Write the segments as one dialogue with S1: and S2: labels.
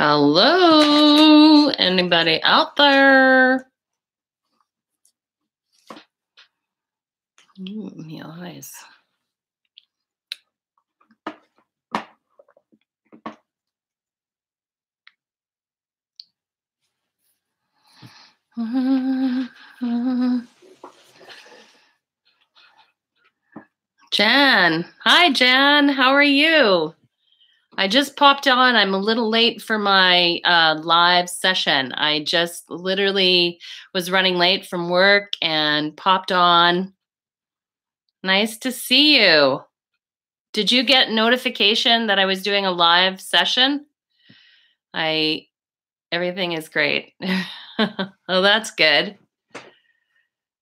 S1: Hello, anybody out there? My eyes. Jan. Hi, Jan. How are you? I just popped on. I'm a little late for my live session. I just literally was running late from work and popped on. Nice to see you. Did you get notification that I was doing a live session? Everything is great. Oh, that's good.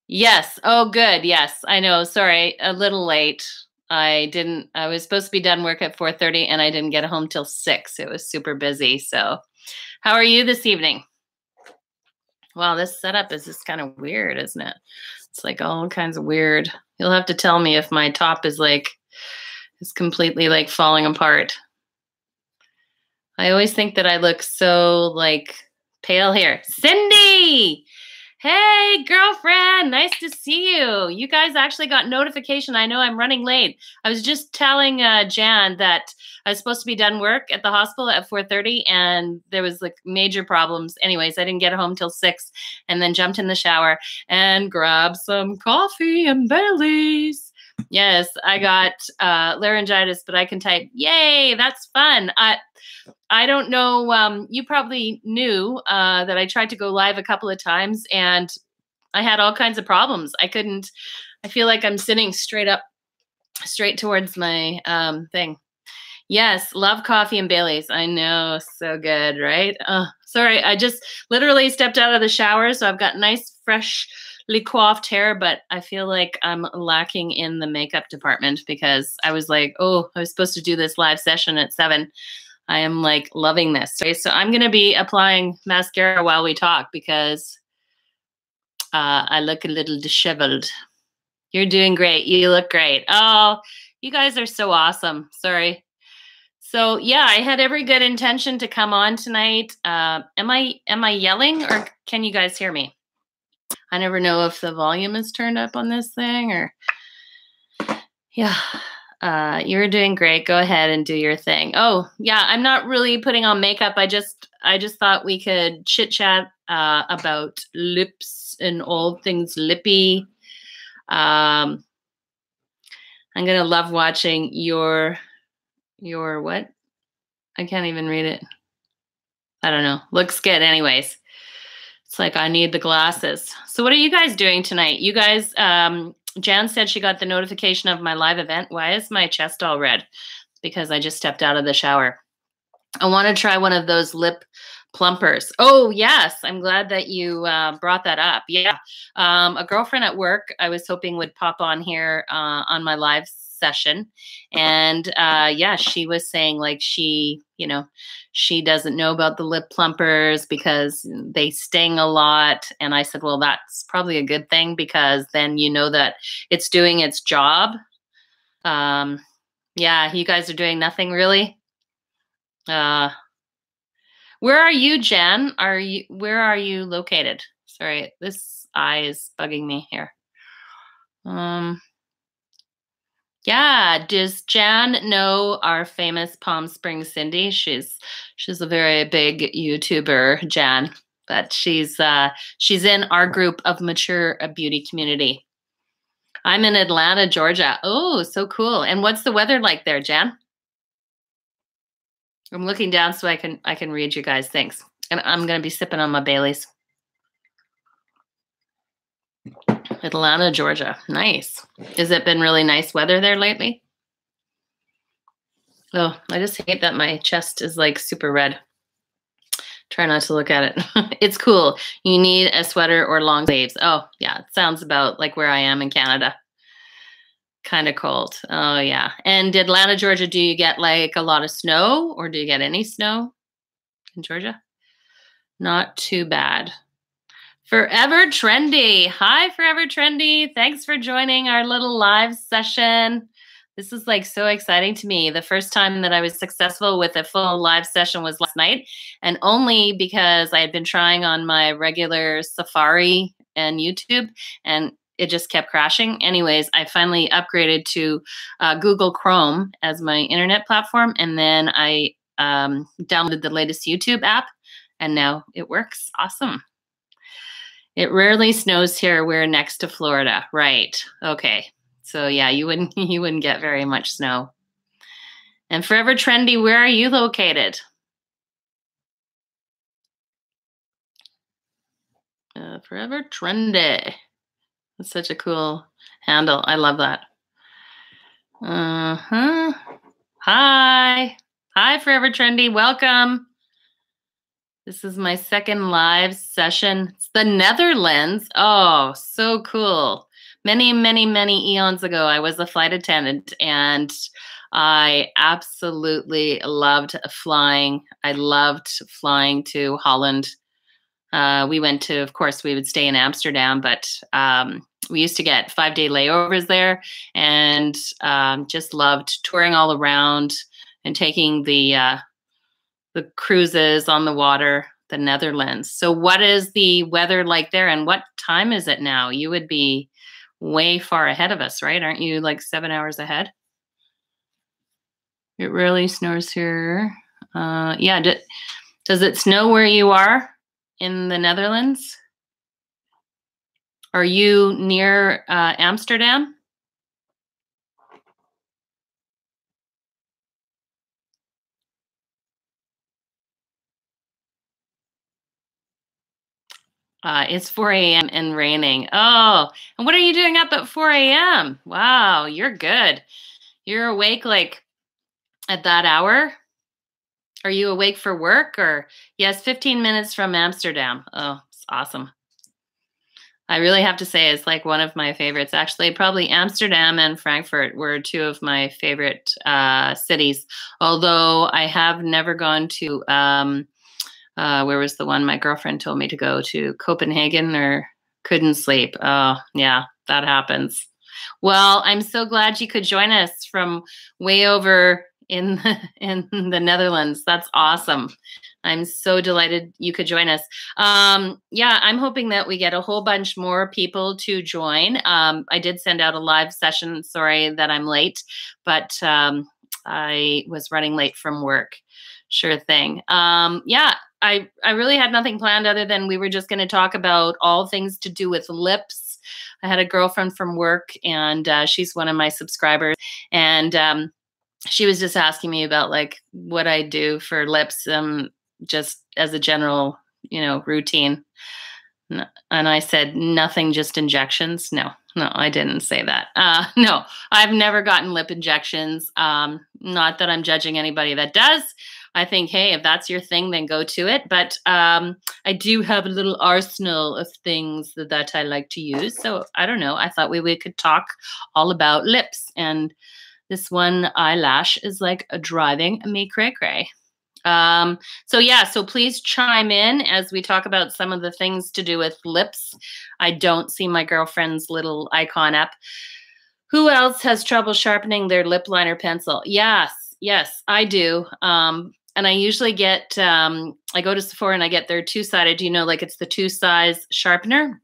S1: Yes. Oh, good. Yes, I know. Sorry, a little late. I was supposed to be done work at 4:30 and I didn't get home till 6. It was super busy. So how are you this evening? Wow, this setup is just kind of weird, isn't it? It's like all kinds of weird. You'll have to tell me if my top is completely like falling apart. I always think that I look so like pale here. Cindy! Hey, girlfriend, nice to see you. You guys actually got notification. I know I'm running late. I was just telling Jan that I was supposed to be done work at the hospital at 4:30 and there was like major problems. Anyways, I didn't get home till 6 and then jumped in the shower and grabbed some coffee and Baileys. Yes, I got laryngitis, but I can type. Yay, that's fun. I don't know. You probably knew that I tried to go live a couple of times and I had all kinds of problems. I feel like I'm sitting straight towards my thing. Yes, love coffee and Baileys. I know, so good, right? Sorry, I just literally stepped out of the shower, so I've got nice, freshly coiffed hair, but I feel like I'm lacking in the makeup department because I was like, oh, I was supposed to do this live session at 7. I am like loving this. Okay, so I'm going to be applying mascara while we talk because I look a little disheveled. You're doing great. You look great. Oh, you guys are so awesome. Sorry. So yeah, I had every good intention to come on tonight. Am I yelling or can you guys hear me? I never know if the volume is turned up on this thing or yeah. You're doing great. Go ahead and do your thing. Oh, yeah, I'm not really putting on makeup. I just thought we could chit chat about lips and all things lippy. I'm gonna love watching your what? I can't even read it. I don't know. Looks good anyways. It's like I need the glasses. So what are you guys doing tonight? You guys, Jan said she got the notification of my live event. Why is my chest all red? Because I just stepped out of the shower. I want to try one of those lip plumpers. Oh, yes. I'm glad that you brought that up. Yeah. A girlfriend at work I was hoping would pop on here on my live session. And yeah, she was saying like she doesn't know about the lip plumpers because they sting a lot. And I said, well, that's probably a good thing because then you know that it's doing its job. Yeah, you guys are doing nothing really. Where are you, Jen? Where are you located? Sorry, this eye is bugging me here. Yeah, does Jan know our famous Palm Springs Cindy? She's a very big YouTuber, Jan, but she's in our group of Mature Beauty Community. I'm in Atlanta, Georgia. Oh, so cool. And what's the weather like there, Jan? I'm looking down so I can read you guys. Thanks. And I'm going to be sipping on my Baileys. Atlanta, Georgia. Nice. Has it been really nice weather there lately? Oh, I just hate that my chest is like super red. Try not to look at it. It's cool. You need a sweater or long sleeves. Oh, yeah. It sounds about like where I am in Canada. Kind of cold. Oh, yeah. And Atlanta, Georgia, do you get like a lot of snow or do you get any snow in Georgia? Not too bad. Forever Trendy. Hi, Forever Trendy. Thanks for joining our little live session. This is like so exciting to me. The first time that I was successful with a full live session was last night, and only because I had been trying on my regular Safari and YouTube, and it just kept crashing. Anyways, I finally upgraded to Google Chrome as my internet platform, and then I downloaded the latest YouTube app, and now it works. Awesome. It rarely snows here. We're next to Florida. Right. Okay. So yeah, you wouldn't get very much snow. And Forever Trendy, where are you located? Forever Trendy. That's such a cool handle. I love that. Uh-huh. Hi. Hi, Forever Trendy. Welcome. This is my second live session. It's the Netherlands. Oh, so cool. Many, many, many eons ago, I was a flight attendant, and I absolutely loved flying. I loved flying to Holland. We went to, of course, we would stay in Amsterdam, but we used to get 5-day layovers there, and just loved touring all around and taking the cruises on the water, the Netherlands. So what is the weather like there, and what time is it now? You would be way far ahead of us, right? Aren't you like 7 hours ahead? It really snows here. Yeah. Does it snow where you are in the Netherlands? Are you near Amsterdam? It's 4 a.m. and raining. Oh, and what are you doing up at 4 a.m.? Wow, you're good. You're awake like at that hour? Are you awake for work or? Yes, 15 minutes from Amsterdam. Oh, it's awesome. I really have to say it's like one of my favorites. Actually, probably Amsterdam and Frankfurt were two of my favorite cities. Although I have never gone to, where was the one my girlfriend told me to go to? Copenhagen, or couldn't sleep. Oh, yeah, that happens. Well, I'm so glad you could join us from way over in the Netherlands. That's awesome. I'm so delighted you could join us. Yeah, I'm hoping that we get a whole bunch more people to join. I did send out a live session. Sorry that I'm late, but I was running late from work. Sure thing. Yeah, I really had nothing planned other than we were just going to talk about all things to do with lips. I had a girlfriend from work, and she's one of my subscribers, and she was just asking me about like what I do for lips, just as a general, routine. And I said, nothing, just injections. No, I didn't say that. No, I've never gotten lip injections. Not that I'm judging anybody that does. I think, hey, if that's your thing, then go to it. But I do have a little arsenal of things that I like to use. So I don't know. I thought we could talk all about lips. And this one eyelash is like driving me cray-cray. So yeah, so please chime in as we talk about some of the things to do with lips. I don't see my girlfriend's little icon up. Who else has trouble sharpening their lip liner pencil? Yes, I do. And I usually get, I go to Sephora and I get their two-sided, like it's the two-size sharpener.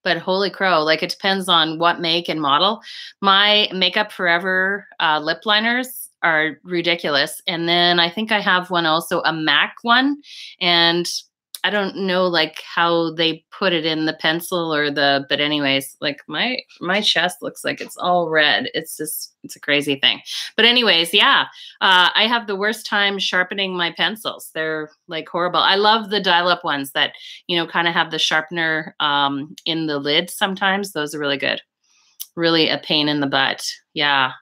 S1: But holy crow, like it depends on what make and model. My Makeup Forever lip liners are ridiculous. And then I think I have one also, a MAC one. And I don't know like how they put it in the pencil but anyways, like my chest looks like it's all red. It's a crazy thing. But anyways, yeah, I have the worst time sharpening my pencils. They're like horrible. I love the dial-up ones that, kind of have the sharpener in the lid sometimes. Those are really good. Really a pain in the butt. Yeah.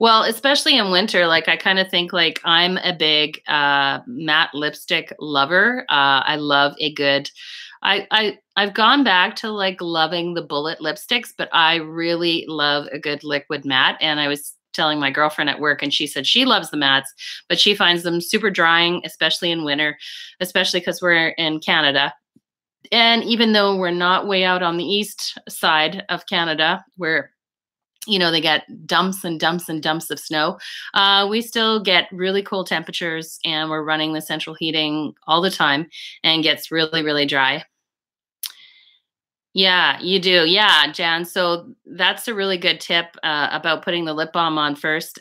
S1: Well, especially in winter, like I kind of think like I'm a big matte lipstick lover. I love a good, I've gone back to like loving the bullet lipsticks, but I really love a good liquid matte. And I was telling my girlfriend at work, and she said she loves the mattes, but she finds them super drying, especially in winter, especially because we're in Canada. And even though we're not way out on the east side of Canada, where they get dumps and dumps and dumps of snow. We still get really cold temperatures, and we're running the central heating all the time, and gets really, really dry. Yeah, you do. Yeah, Jan. So that's a really good tip about putting the lip balm on first.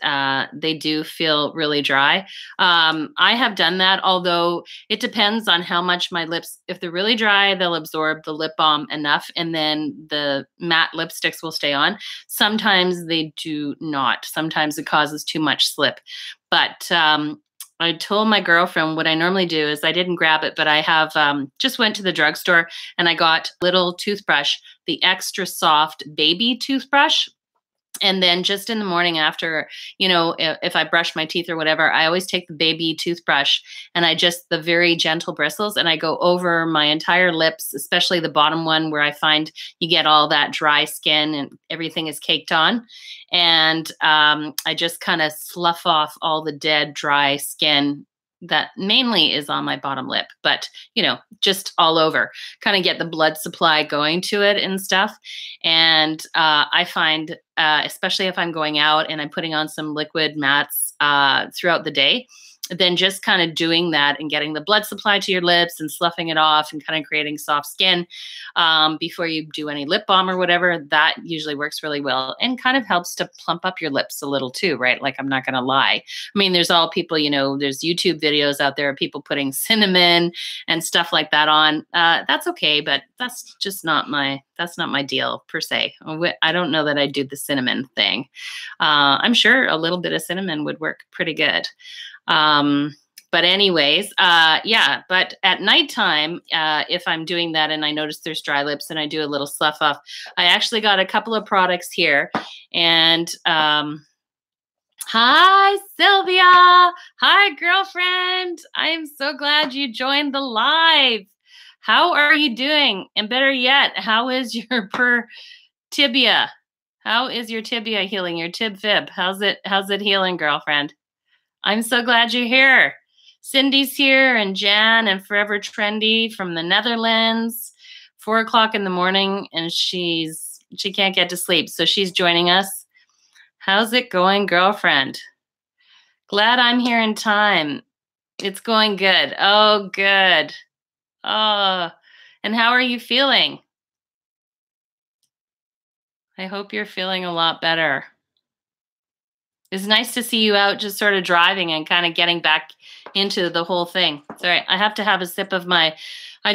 S1: They do feel really dry. I have done that, although it depends on how much my lips, if they're really dry, they'll absorb the lip balm enough, and then the matte lipsticks will stay on. Sometimes they do not. Sometimes it causes too much slip. But I told my girlfriend what I normally do is I didn't grab it, but I have just went to the drugstore and I got a little toothbrush, the extra soft baby toothbrush. And then just in the morning after, if I brush my teeth or whatever, I always take the baby toothbrush and I just the very gentle bristles and I go over my entire lips, especially the bottom one where I find you get all that dry skin and everything is caked on. And I just kind of slough off all the dead, dry skin that mainly is on my bottom lip, but just all over, kind of get the blood supply going to it and stuff. And I find, especially if I'm going out and I'm putting on some liquid mats throughout the day, then just kind of doing that and getting the blood supply to your lips and sloughing it off and kind of creating soft skin before you do any lip balm or whatever, that usually works really well and kind of helps to plump up your lips a little too, right? Like, I'm not going to lie. I mean, there's all people, there's YouTube videos out there of people putting cinnamon and stuff like that on. That's okay, but that's not my deal per se. I don't know that I do the cinnamon thing. I'm sure a little bit of cinnamon would work pretty good. But anyways, yeah, but at nighttime, if I'm doing that and I notice there's dry lips and I do a little slough off, I actually got a couple of products here. And hi, Sylvia. Hi, girlfriend. I am so glad you joined the live. How are you doing? And better yet, how is your tibia? How is your tibia healing? Your tib fib? How's it healing, girlfriend? I'm so glad you're here. Cindy's here, and Jan, and Forever Trendy from the Netherlands. 4 o'clock in the morning, and she can't get to sleep, so she's joining us. How's it going, girlfriend? Glad I'm here in time. It's going good. Oh, good. Oh, and how are you feeling? I hope you're feeling a lot better. It's nice to see you out just sort of driving and kind of getting back into the whole thing. Sorry, I have to have a sip of I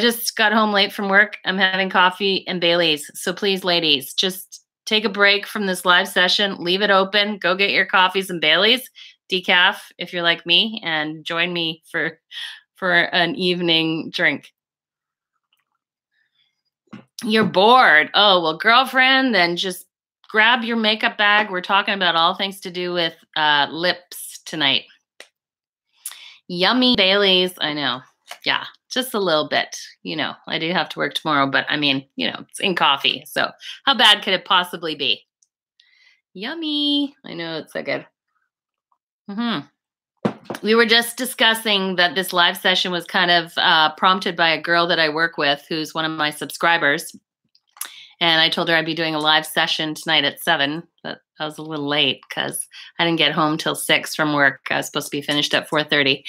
S1: just got home late from work. I'm having coffee and Bailey's. So please, ladies, just take a break from this live session. Leave it open. Go get your coffees and Bailey's, decaf if you're like me, and join me for an evening drink. You're bored. Oh, well, girlfriend, then just grab your makeup bag. We're talking about all things to do with lips tonight. Yummy Bailey's. I know. Yeah, just a little bit. I do have to work tomorrow, but I mean, it's in coffee. So how bad could it possibly be? Yummy. I know, it's so good. We were just discussing that this live session was kind of prompted by a girl that I work with who's one of my subscribers. And I told her I'd be doing a live session tonight at 7, but I was a little late because I didn't get home till 6 from work. I was supposed to be finished at 4:30.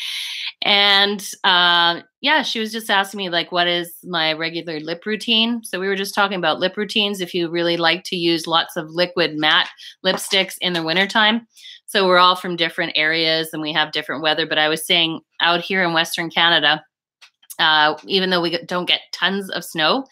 S1: And yeah, she was just asking me, like, what is my regular lip routine? So we were just talking about lip routines if you really like to use lots of liquid matte lipsticks in the wintertime. So we're all from different areas and we have different weather. But I was saying out here in Western Canada, even though we don't get tons of snow,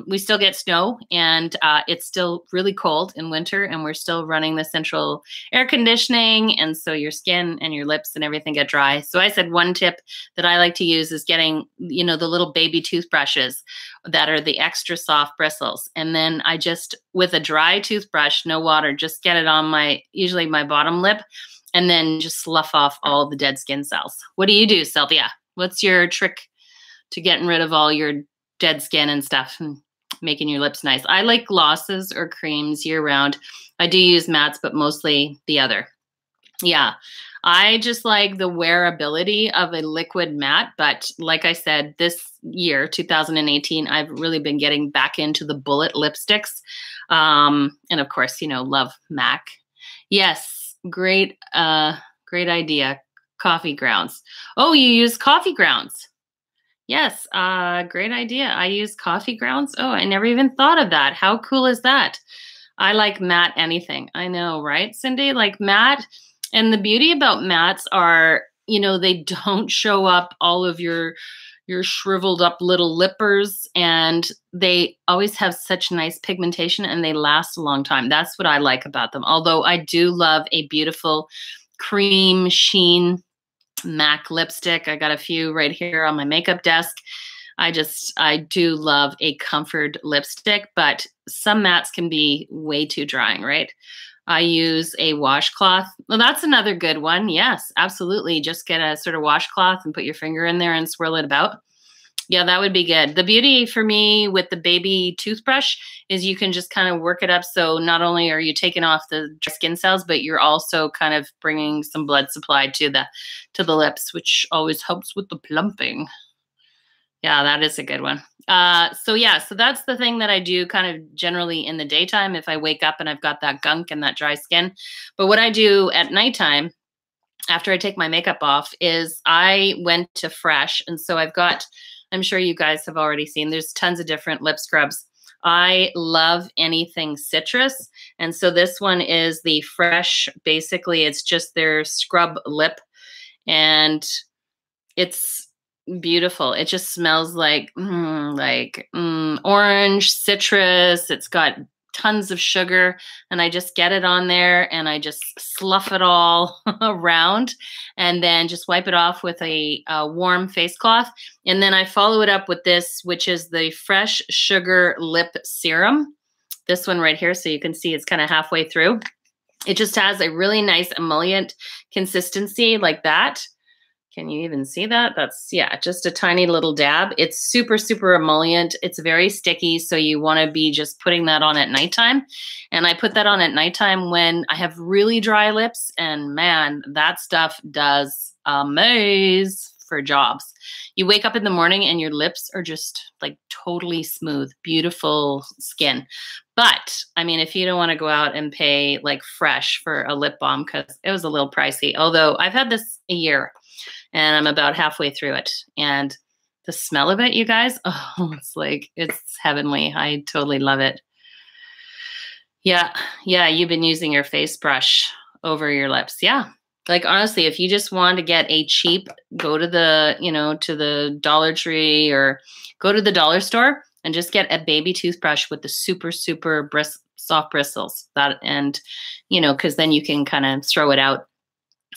S1: we still get snow, and it's still really cold in winter, and we're still running the central air conditioning, and so your skin and your lips and everything get dry. So I said one tip that I like to use is getting, the little baby toothbrushes that are the extra soft bristles, and then I just, with a dry toothbrush, no water, just get it on usually my bottom lip, and then just slough off all the dead skin cells. What do you do, Sylvia? What's your trick to getting rid of all your dead skin and stuff and making your lips nice? I like glosses or creams year round. I do use mattes, but mostly the other. Yeah, I just like the wearability of a liquid matte. But like I said, this year, 2018, I've really been getting back into the bullet lipsticks. And of course, love MAC. Yes, great idea. Coffee grounds. Oh, you use coffee grounds. Yes, great idea. I use coffee grounds. Oh, I never even thought of that. How cool is that? I like matte anything. I know, right, Cindy? Like matte. And the beauty about mattes are, they don't show up all of your shriveled up little lippers, and they always have such nice pigmentation and they last a long time. That's what I like about them. Although I do love a beautiful cream sheen MAC lipstick. I got a few right here on my makeup desk. I do love a comfort lipstick, but some mattes can be way too drying, right? I use a washcloth. Well, that's another good one. Yes, absolutely. Just get a sort of washcloth and put your finger in there and swirl it about. Yeah, that would be good. The beauty for me with the baby toothbrush is you can just kind of work it up. So not only are you taking off the skin cells, but you're also kind of bringing some blood supply to the lips, which always helps with the plumping. Yeah, that is a good one. So that's the thing that I do kind of generally in the daytime if I wake up and I've got that gunk and that dry skin. But what I do at nighttime after I take my makeup off is I went to Fresh. And so I'm sure you guys have already seen, there's tons of different lip scrubs. I love anything citrus. And so this one is the Fresh. Basically, it's just their scrub lip. And it's beautiful. It just smells like orange citrus. It's got tons of sugar, and I just get it on there and I just slough it all around and then just wipe it off with a warm face cloth. And then I follow it up with this, which is the Fresh Sugar Lip Serum. This one right here. So you can see it's kind of halfway through. It just has a really nice emollient consistency like that. Can you even see that? That's, yeah, just a tiny little dab. It's super, super emollient. It's very sticky. So you want to be just putting that on at nighttime. And I put that on at nighttime when I have really dry lips. And man, that stuff does amaze for jobs. You wake up in the morning and your lips are just like totally smooth, beautiful skin. But I mean, if you don't want to go out and pay like Fresh for a lip balm, because it was a little pricey, although I've had this a year. And I'm about halfway through it. And the smell of it, you guys, oh, it's heavenly. I totally love it. Yeah. Yeah. You've been using your face brush over your lips. Yeah. Like, honestly, if you just want to get a cheap, go to the Dollar Tree or go to the dollar store and just get a baby toothbrush with the super, super soft bristles. Because then you can kind of throw it out.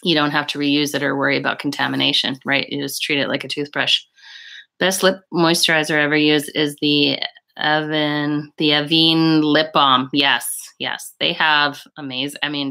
S1: You don't have to reuse it or worry about contamination, right? You just treat it like a toothbrush. Best lip moisturizer ever used is the Avene lip balm. Yes. They have amazing. I mean,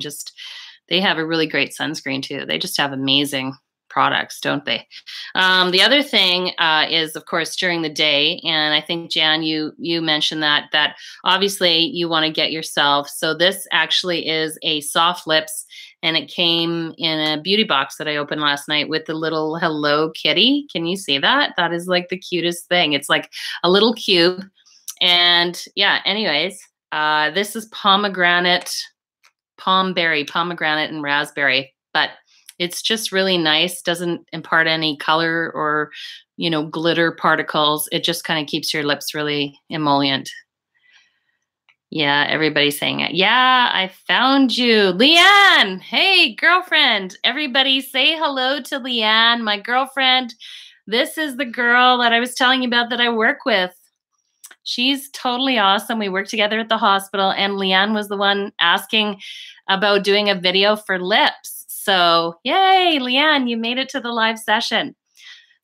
S1: they have a really great sunscreen too. They just have amazing products, don't they? The other thing is, of course, during the day. And I think, Jan, you mentioned that obviously you want to get yourself. So this actually is a soft lips. And it came in a beauty box that I opened last night with the little Hello Kitty. Can you see that? That is like the cutest thing. It's like a little cube. And yeah, anyways, this is pomegranate and raspberry. But it's just really nice. Doesn't impart any color or, glitter particles. It just kind of keeps your lips really emollient. Yeah, everybody's saying it. Yeah, I found you. Leanne, hey, girlfriend. Everybody say hello to Leanne, my girlfriend. This is the girl that I was telling you about that I work with. She's totally awesome. We work together at the hospital, and Leanne was the one asking about doing a video for lips. So, yay, Leanne, you made it to the live session.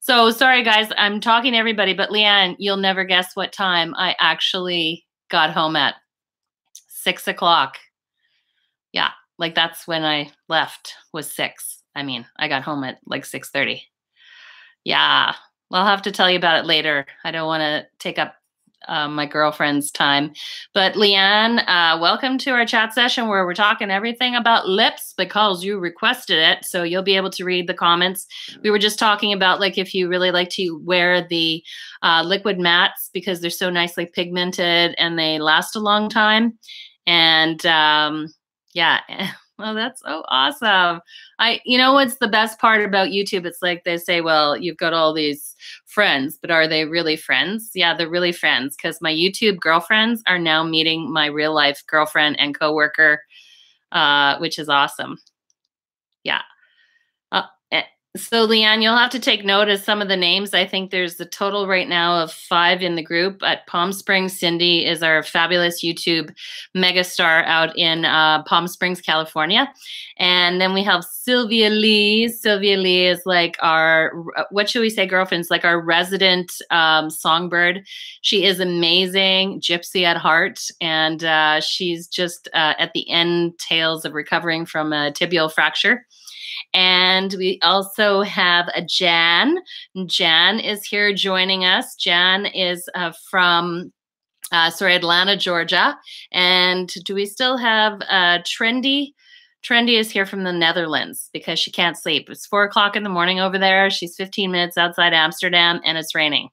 S1: So, sorry, guys, I'm talking to everybody, but Leanne, you'll never guess what time I actually got home at. 6 o'clock. Yeah, like that's when I left was 6. I mean, I got home at like 6:30. Yeah, I'll have to tell you about it later. I don't want to take up my girlfriend's time. But Leanne, welcome to our chat session where we're talking everything about lips because you requested it. So you'll be able to read the comments. We were just talking about like if you really like to wear the liquid mattes because they're so nicely pigmented and they last a long time. And yeah. Well, that's so awesome. You know what's the best part about YouTube? It's like they say, well, you've got all these friends, but are they really friends? Yeah, they're really friends because my YouTube girlfriends are now meeting my real life girlfriend and coworker, which is awesome. Yeah. So Leanne, you'll have to take note of some of the names. I think there's a total right now of 5 in the group. At Palm Springs, Cindy is our fabulous YouTube megastar out in Palm Springs, California. And then we have Sylvia Lee. Sylvia Lee is like our, what should we say, girlfriends, like our resident songbird. She is amazing, gypsy at heart. And she's just at the end tails of recovering from a tibial fracture. And we also have a Jan. Jan is here joining us. Jan is from Atlanta, Georgia. And do we still have Trendy? Trendy is here from the Netherlands because she can't sleep. It's 4 o'clock in the morning over there. She's 15 minutes outside Amsterdam and it's raining.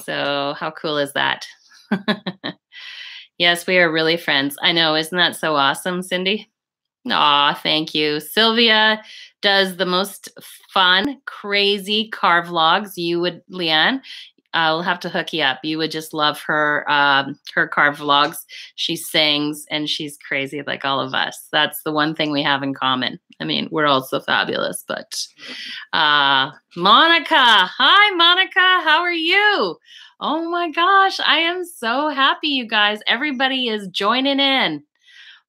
S1: So how cool is that? Yes, we are really friends. I know. Isn't that so awesome, Cindy? Aw, thank you. Sylvia does the most fun, crazy car vlogs. You would, Leanne, I'll have to hook you up. You would just love her car vlogs. She sings and she's crazy like all of us. That's the one thing we have in common. I mean, we're all so fabulous, but Monica. Hi, Monica. How are you? Oh my gosh, I am so happy, you guys. Everybody is joining in.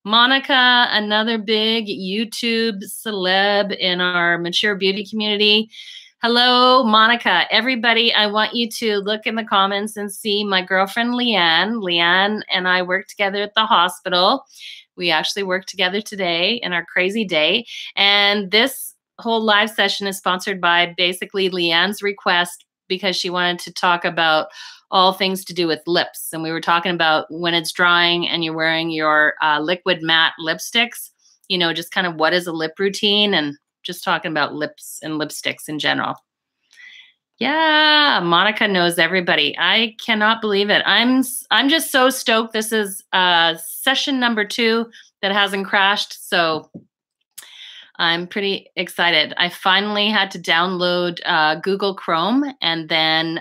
S1: Monica, another big YouTube celeb in our mature beauty community. Hello, Monica. Everybody, I want you to look in the comments and see my girlfriend, Leanne. Leanne and I work together at the hospital. We actually work together today in our crazy day. And this whole live session is sponsored by basically Leanne's request because she wanted to talk about all things to do with lips. And we were talking about when it's drying and you're wearing your liquid matte lipsticks, you know, just kind of what is a lip routine and just talking about lips and lipsticks in general. Yeah, Monica knows everybody. I cannot believe it. I'm just so stoked. This is session number 2 that hasn't crashed. So I'm pretty excited. I finally had to download Google Chrome and then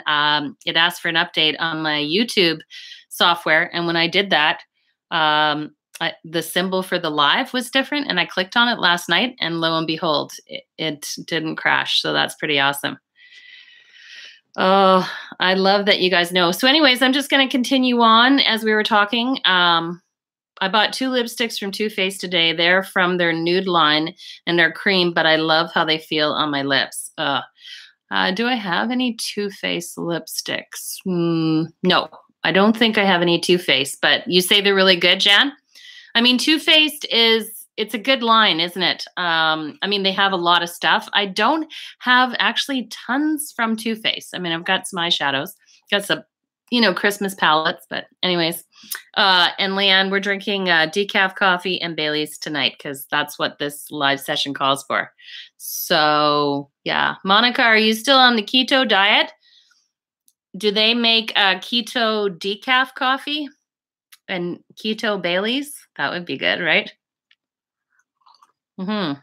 S1: it asked for an update on my YouTube software. And when I did that, the symbol for the live was different and I clicked on it last night and lo and behold, it didn't crash. So that's pretty awesome. Oh, I love that you guys know. So anyways, I'm just going to continue on as we were talking. I bought 2 lipsticks from Too Faced today. They're from their nude line and they're cream, but I love how they feel on my lips. Do I have any Too Faced lipsticks? No, I don't think I have any Too Faced, but you say they're really good, Jan? I mean, Too Faced it's a good line, isn't it? I mean, they have a lot of stuff. I don't have actually tons from Too Faced. I mean, I've got some eyeshadows, got some, you know, Christmas palettes, but anyways. And Leanne, we're drinking decaf coffee and Bailey's tonight because that's what this live session calls for. So yeah, Monica, are you still on the keto diet? Do they make keto decaf coffee and keto Bailey's? That would be good, right? I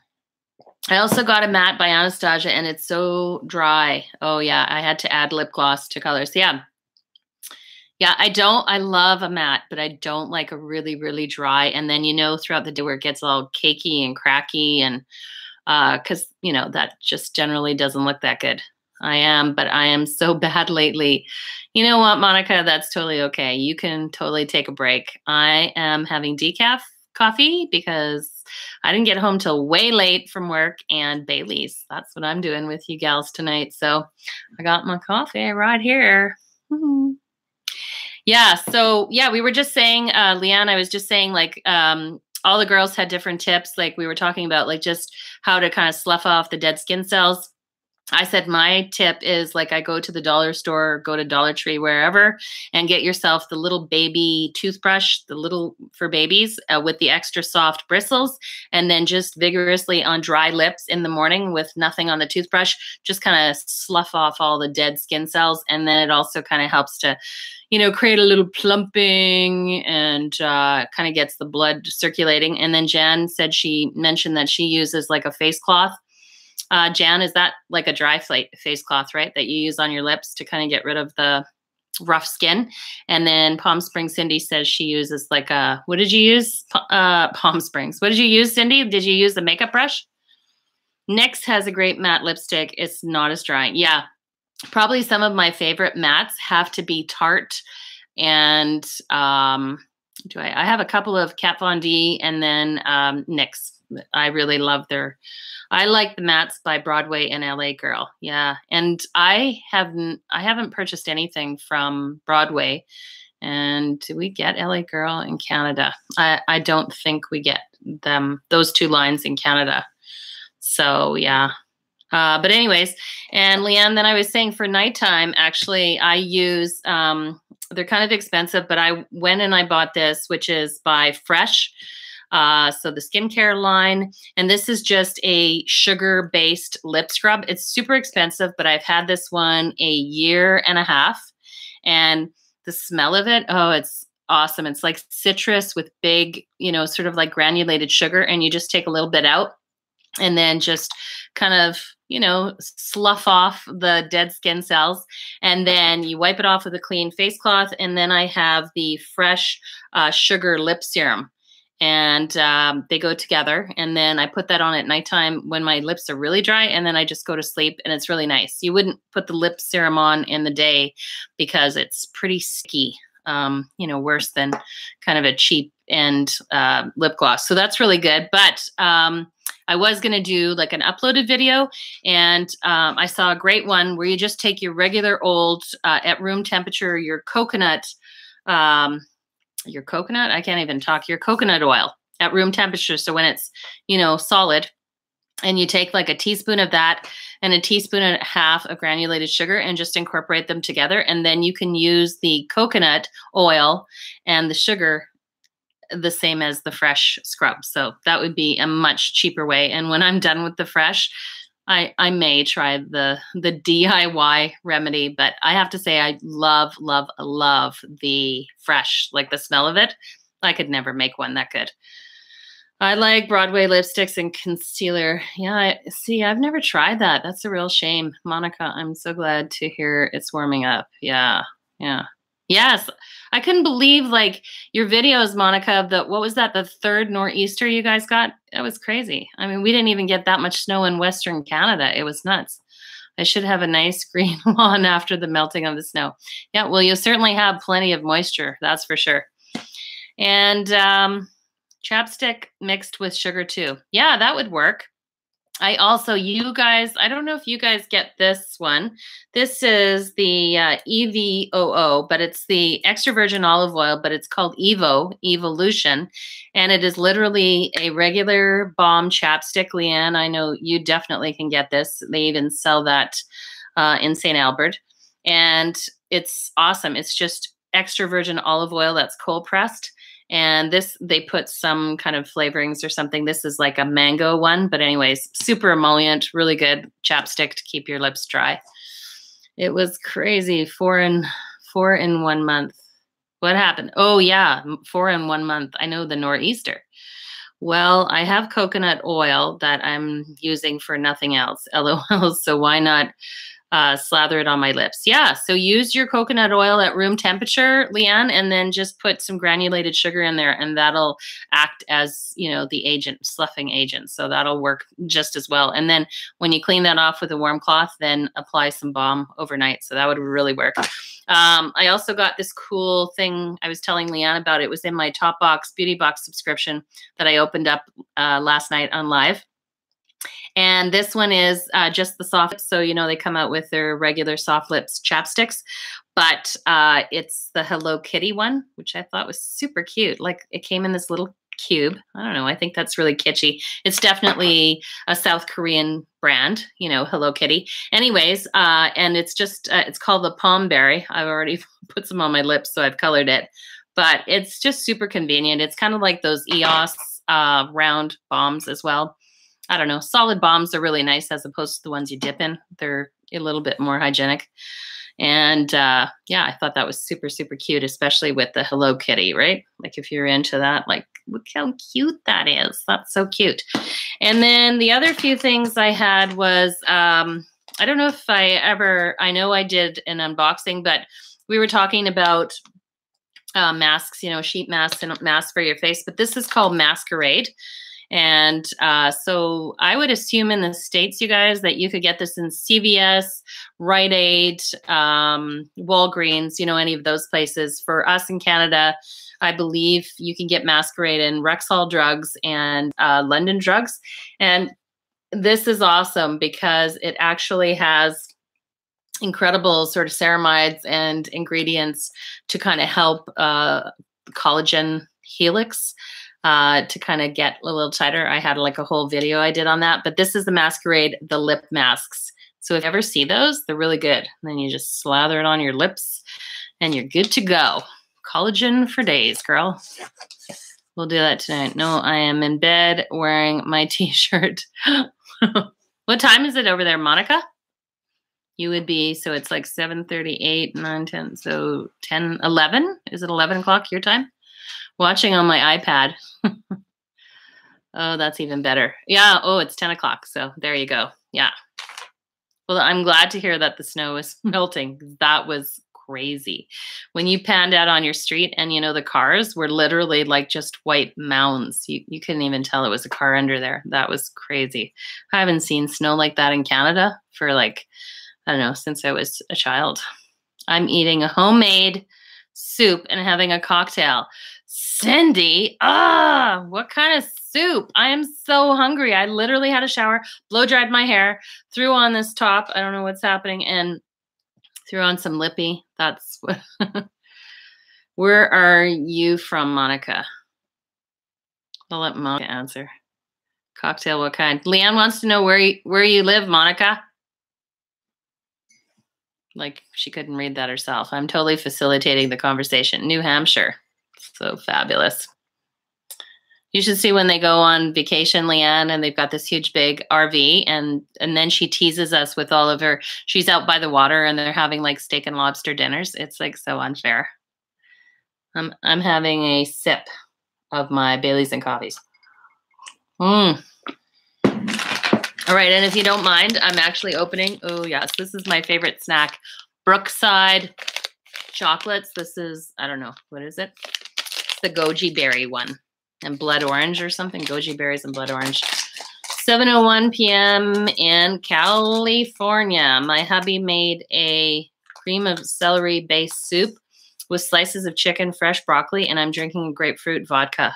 S1: also got a matte by Anastasia and it's so dry. Oh yeah, I had to add lip gloss to colors. Yeah. Yeah, I love a matte, but I don't like a really, really dry. And then, you know, throughout the day where it gets all cakey and cracky and because, you know, that just generally doesn't look that good. But I am so bad lately. You know what, Monica, that's totally okay. You can totally take a break. I am having decaf coffee because I didn't get home till way late from work and Bailey's. That's what I'm doing with you gals tonight. So I got my coffee right here. Yeah. So yeah, we were just saying, Leanne, I was just saying like, all the girls had different tips. Like we were talking about like just how to kind of slough off the dead skin cells. I said my tip is like I go to the dollar store, go to Dollar Tree, wherever, and get yourself the little baby toothbrush, the little for babies with the extra soft bristles, and then just vigorously on dry lips in the morning with nothing on the toothbrush, just kind of slough off all the dead skin cells. And then it also kind of helps to, create a little plumping and kind of gets the blood circulating. And then Jan said she mentioned that she uses like a face cloth. Jan, is that like a dry face cloth, right? That you use on your lips to kind of get rid of the rough skin. And then Palm Springs Cindy says she uses like what did you use? Palm Springs. What did you use, Cindy? Did you use the makeup brush? NYX has a great matte lipstick. It's not as dry. Yeah. Probably some of my favorite mattes have to be Tarte. And I have a couple of Kat Von D and then NYX. I really love I like the mattes by Broadway and LA Girl. Yeah. And I haven't purchased anything from Broadway. And do we get LA Girl in Canada? I don't think we get those two lines in Canada. So yeah. But anyways, and Leanne, then I was saying for nighttime, actually, I use, they're kind of expensive, but I went and I bought this, which is by Fresh. So the skincare line, and this is just a sugar-based lip scrub. It's super expensive, but I've had this one a year and a half, and the smell of it, oh, it's awesome. It's like citrus with big, sort of like granulated sugar, and you just take a little bit out and then just kind of, slough off the dead skin cells, and then you wipe it off with a clean face cloth. And then I have the Fresh sugar lip serum. And they go together. And then I put that on at nighttime when my lips are really dry. And then I just go to sleep, and it's really nice. You wouldn't put the lip serum on in the day because it's pretty sticky, worse than kind of a cheap end lip gloss. So that's really good. But I was going to do like an uploaded video, and I saw a great one where you just take your regular old at room temperature, your coconut I can't even talk, your coconut oil at room temperature. So when it's, solid, and you take like a teaspoon of that and a teaspoon and a half of granulated sugar and just incorporate them together. And then you can use the coconut oil and the sugar the same as the Fresh scrub. So that would be a much cheaper way. And when I'm done with the Fresh, I may try the DIY remedy, but I have to say I love, love, love the Fresh, like the smell of it. I could never make one that good. I like Broadway lipsticks and concealer. Yeah, I've never tried that. That's a real shame. Monica, I'm so glad to hear it's warming up. Yeah. Yes. I couldn't believe like your videos, Monica, of what was that? The third nor'easter you guys got? That was crazy. I mean, we didn't even get that much snow in Western Canada. It was nuts. I should have a nice green lawn after the melting of the snow. Yeah, well, you'll certainly have plenty of moisture. That's for sure. And chapstick mixed with sugar too. Yeah, that would work. You guys, I don't know if you guys get this one. This is the EVOO, but it's the extra virgin olive oil, but it's called Evolution. And it is literally a regular balm chapstick. Leanne, I know you definitely can get this. They even sell that in St. Albert. And it's awesome. It's just extra virgin olive oil that's cold pressed. And this, they put some kind of flavorings or something. This is like a mango one, but anyways, super emollient, really good chapstick to keep your lips dry. It was crazy. Four in 1 month. What happened? Oh yeah, 4 in 1 month. I know, the nor'easter. Well, I have coconut oil that I'm using for nothing else. LOL. So why not slather it on my lips? Yeah. So use your coconut oil at room temperature, Leanne, and then just put some granulated sugar in there, and that'll act as, the agent, sloughing agent. So that'll work just as well. And then when you clean that off with a warm cloth, then apply some balm overnight. So that would really work. I also got this cool thing I was telling Leanne about. It was in my Top Box Beauty Box subscription that I opened up last night on live. And this one is just the soft lips. So, they come out with their regular soft lips chapsticks, but it's the Hello Kitty one, which I thought was super cute. Like, it came in this little cube. I don't know. I think that's really kitschy. It's definitely a South Korean brand, you know, Hello Kitty. Anyways, and it's just, it's called the Palm Berry. I've already put some on my lips, so I've colored it. But it's just super convenient. It's kind of like those EOS round bombs as well. I don't know. Solid bombs are really nice as opposed to the ones you dip in. They're a little bit more hygienic. And yeah, I thought that was super, super cute, especially with the Hello Kitty, right? Like if you're into that, like, look how cute that is. That's so cute. And then the other few things I had was, I don't know if I know I did an unboxing, but we were talking about masks, you know, sheet masks and masks for your face, but this is called Masquerade. And so I would assume in the States, you guys, that you could get this in CVS, Rite Aid, Walgreens, you know, any of those places. For us in Canada, I believe you can get Masquerade in Rexall Drugs and London Drugs. And this is awesome because it actually has incredible sort of ceramides and ingredients to kind of help collagen helix to kind of get a little tighter. I had like a whole video I did on that, but this is the Masquerade, the lip masks. So if you ever see those, they're really good. And then you just slather it on your lips and you're good to go. Collagen for days, girl. We'll do that tonight. No, I am in bed wearing my t-shirt. What time is it over there, Monica? You would be, so it's like 7:38, 9, 10, so 10, 11? Is it 11 o'clock your time? Watching on my iPad. Oh, that's even better. Yeah, oh, it's 10 o'clock, so there you go. Yeah. Well, I'm glad to hear that the snow is melting. That was crazy. When you panned out on your street and, you know, the cars were literally like just white mounds. You couldn't even tell it was a car under there. That was crazy. I haven't seen snow like that in Canada for like, I don't know, since I was a child. I'm eating a homemade soup and having a cocktail. Cindy, what kind of soup? I am so hungry. I literally had a shower, blow dried my hair, threw on this top. I don't know what's happening, and threw on some lippy. That's what. Where are you from, Monica? I'll let Monica answer. Cocktail, what kind? Leanne wants to know where you live, Monica. Like she couldn't read that herself. I'm totally facilitating the conversation. New Hampshire. So fabulous. You should see when they go on vacation, Leanne, and they've got this huge big RV, and then she teases us with all of her, she's out by the water and they're having like steak and lobster dinners. It's like so unfair. I'm having a sip of my Baileys and coffees. All right, and if you don't mind, I'm actually opening, oh yes, this is my favorite snack, Brookside chocolates. This is, I don't know, what is it? It's the goji berry one and blood orange or something, goji berries and blood orange. 7:01 p.m. in California. My hubby made a cream of celery based soup with slices of chicken, fresh broccoli, and I'm drinking grapefruit vodka.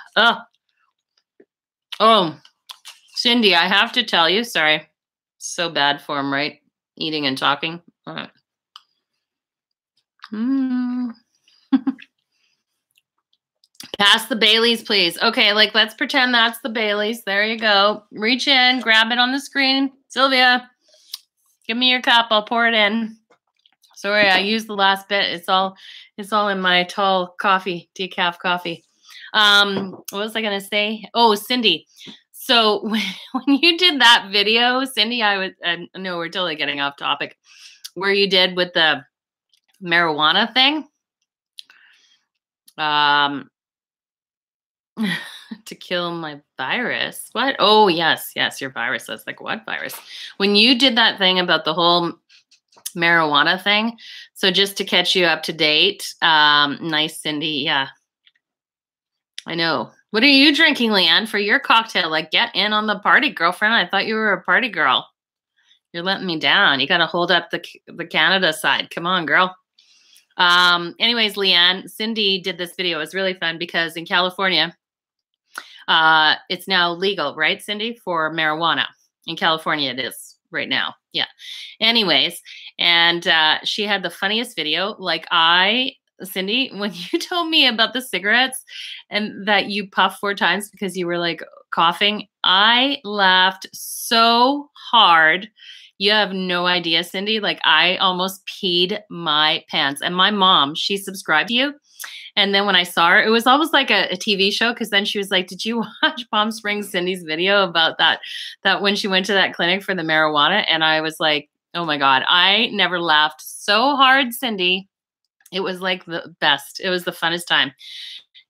S1: Oh, Cindy, I have to tell you, sorry, so bad form, right? Eating and talking. All right. Pass the Baileys, please. Okay, like let's pretend that's the Baileys. There you go. Reach in, grab it on the screen. Sylvia, give me your cup. I'll pour it in. Sorry, I used the last bit. It's all in my tall coffee, decaf coffee. What was I gonna say? Oh, Cindy. So when you did that video, Cindy, I know we're totally getting off topic, where you did with the marijuana thing. To kill my virus. What? Oh, yes, your virus. I was like, what virus? When you did that thing about the whole marijuana thing, so just to catch you up to date, nice, Cindy. Yeah, I know. What are you drinking, Leanne, for your cocktail? Like, get in on the party, girlfriend. I thought you were a party girl. You're letting me down. You got to hold up the Canada side. Come on, girl. Anyways, Leanne, Cindy did this video. It was really fun because in California, it's now legal, right, Cindy, for marijuana. In California, it is right now. Yeah. Anyways, and she had the funniest video. Like, I Cindy, when you told me about the cigarettes and that you puffed 4 times because you were like coughing, I laughed so hard. You have no idea, Cindy. Like I almost peed my pants. And my mom, she subscribed to you. And then when I saw her, it was almost like a TV show because then she was like, "Did you watch Palm Springs Cindy's video about that when she went to that clinic for the marijuana?" And I was like, "Oh my God, I never laughed so hard, Cindy. It was like the best. It was the funnest time."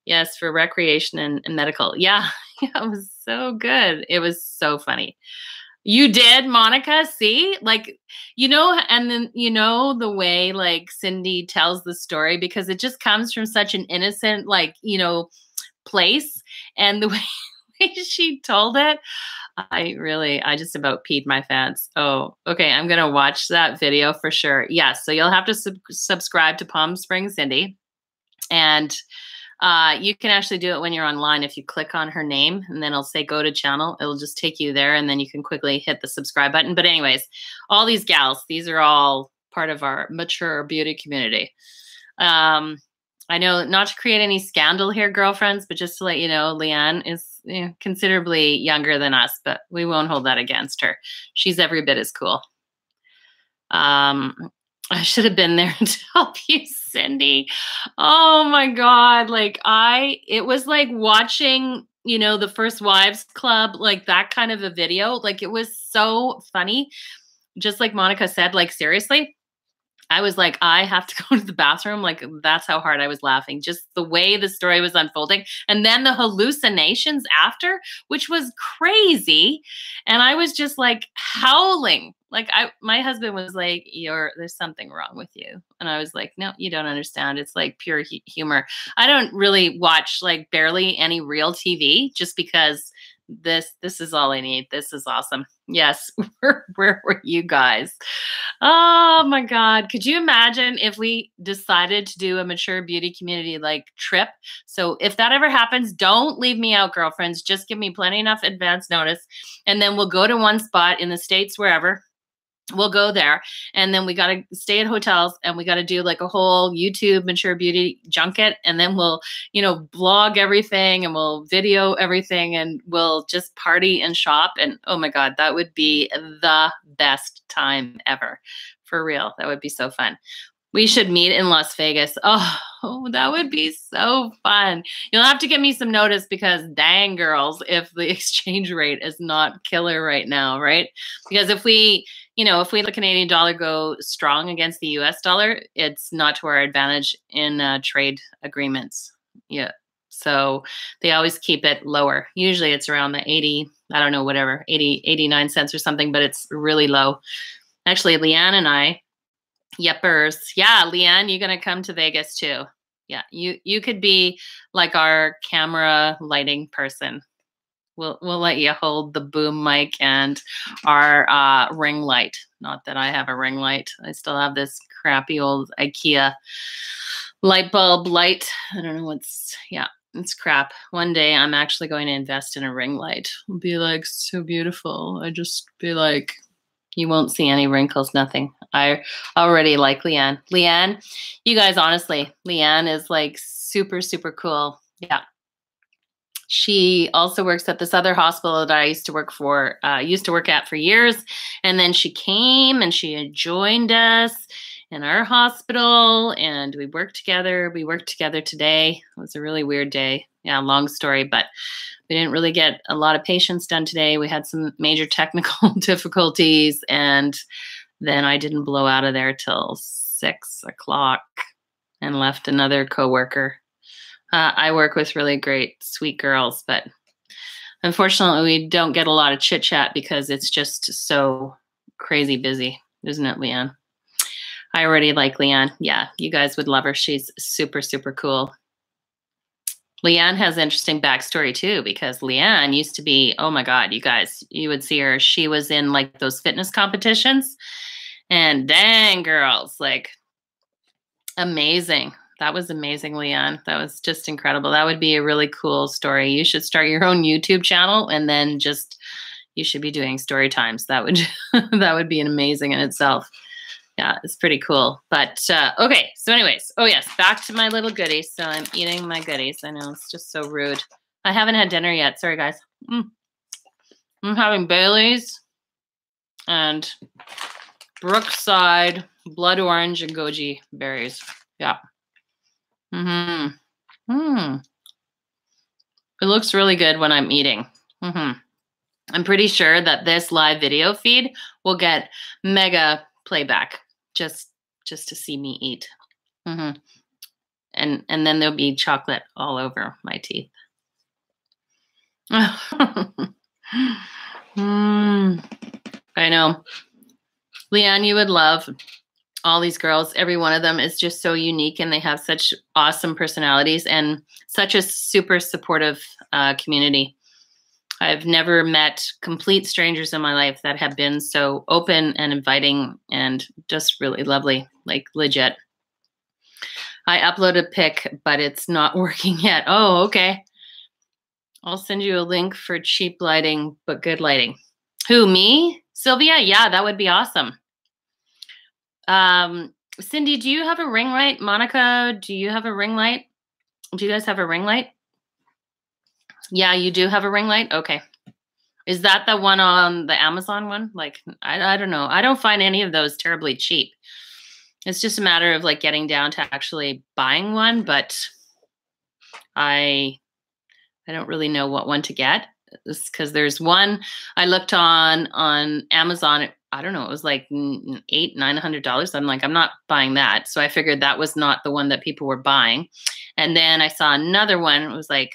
S1: Yes, for recreation and medical. Yeah, yeah, it was so good. It was so funny. You did, Monica? See? Like, and then, the way like Cindy tells the story because it just comes from such an innocent, like, place. And the way she told it, I just about peed my pants. Oh, okay. I'm going to watch that video for sure. Yes. So you'll have to subscribe to Palm Springs Cindy. And you can actually do it when you're online. If you click on her name and then it'll say go to channel, it'll just take you there and then you can quickly hit the subscribe button. But anyways, all these gals, these are all part of our mature beauty community. I know not to create any scandal here, girlfriends, but just to let you know, Leanne is considerably younger than us, but we won't hold that against her. She's every bit as cool. I should have been there to help you, Cindy. Oh my God. Like it was like watching, the First Wives Club, like that kind of a video. Like it was so funny. Just like Monica said, like seriously, I was like, I have to go to the bathroom. Like that's how hard I was laughing. Just the way the story was unfolding. And then the hallucinations after, which was crazy. And I was just like howling. Like my husband was like, there's something wrong with you. And I was like, no, you don't understand. It's like pure humor. I don't really watch like barely any real TV just because this is all I need. This is awesome. Yes. Where were you guys? Oh my God. Could you imagine if we decided to do a mature beauty community like trip? So if that ever happens, don't leave me out, girlfriends. Just give me plenty enough advance notice. And then we'll go to one spot in the States, wherever. We'll go there and then we got to stay at hotels and we got to do like a whole YouTube mature beauty junket. And then we'll, blog everything and we'll video everything and we'll just party and shop. And oh my God, that would be the best time ever. For real. That would be so fun. We should meet in Las Vegas. Oh, that would be so fun. You'll have to give me some notice because dang girls, if the exchange rate is not killer right now, right? Because if we let the Canadian dollar go strong against the US dollar, it's not to our advantage in trade agreements. Yeah. So they always keep it lower. Usually it's around the 80, I don't know, whatever, 80, 89 cents or something, but it's really low. Actually, Leanne and I, Yepers. Yeah, Leanne, you're gonna come to Vegas too. Yeah, you could be like our camera lighting person. We'll let you hold the boom mic and our ring light. Not that I have a ring light. I still have this crappy old IKEA light bulb light. I don't know it's crap. One day I'm actually going to invest in a ring light. It'll be like so beautiful. I just be like, you won't see any wrinkles, nothing. I already like Leanne. Leanne, you guys, honestly, Leanne is like super, super cool. Yeah. She also works at this other hospital that I used to work at for years. And then she came and she joined us in our hospital and we worked together. We worked together today. It was a really weird day. Yeah, long story, but we didn't really get a lot of patients done today. We had some major technical difficulties and then I didn't blow out of there till 6 o'clock and left another coworker. I work with really great, sweet girls, but unfortunately we don't get a lot of chit chat because it's just so crazy busy, isn't it, Leanne? I already like Leanne. Yeah, you guys would love her. She's super, super cool. Leanne has interesting backstory too, because Leanne used to be, oh my God, you guys, you would see her. She was in like those fitness competitions and dang girls, like amazing. That was amazing, Leanne. That was just incredible. That would be a really cool story. You should start your own YouTube channel and then you should be doing story times. That would, that would be amazing in itself. Yeah, it's pretty cool. But okay, so anyways, oh yes, back to my little goodies. So I'm eating my goodies. I know it's just so rude. I haven't had dinner yet. Sorry, guys. I'm having Bailey's and Brookside blood orange and goji berries. Yeah. It looks really good when I'm eating. I'm pretty sure that this live video feed will get mega playback just to see me eat. And then there'll be chocolate all over my teeth. I know. Leanne, you would love all these girls. Every one of them is just so unique, and they have such awesome personalities and such a super supportive community. I've never met complete strangers in my life that have been so open and inviting and just really lovely, like legit. I uploaded a pic, but it's not working yet. Oh, okay. I'll send you a link for cheap lighting, but good lighting. Who, me? Sylvia? Yeah, that would be awesome. Cindy, do you have a ring light? Monica, do you have a ring light? Do you guys have a ring light? Yeah, you do have a ring light? Okay. Is that the one on the Amazon one? Like, I don't know. I don't find any of those terribly cheap. It's just a matter of like getting down to actually buying one, but I don't really know what one to get. It's because there's one I looked on Amazon. I don't know. It was like $800-900. I'm like, I'm not buying that. So I figured that was not the one that people were buying. And then I saw another one. It was like,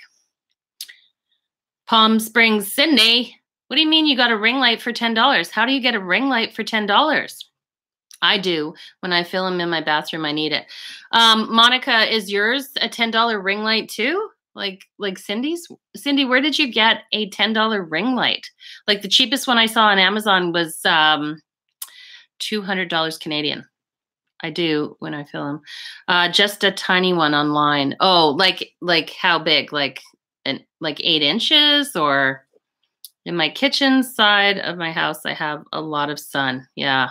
S1: Palm Springs, Cindy. What do you mean you got a ring light for $10? How do you get a ring light for $10? I do. When I film in my bathroom, I need it. Monica, is yours a $10 ring light too? Like Cindy's? Cindy, where did you get a $10 ring light? Like the cheapest one I saw on Amazon was $200 Canadian. I do when I film. Just a tiny one online. Oh, like how big? Like 8 inches? Or in my kitchen side of my house, I have a lot of sun. Yeah.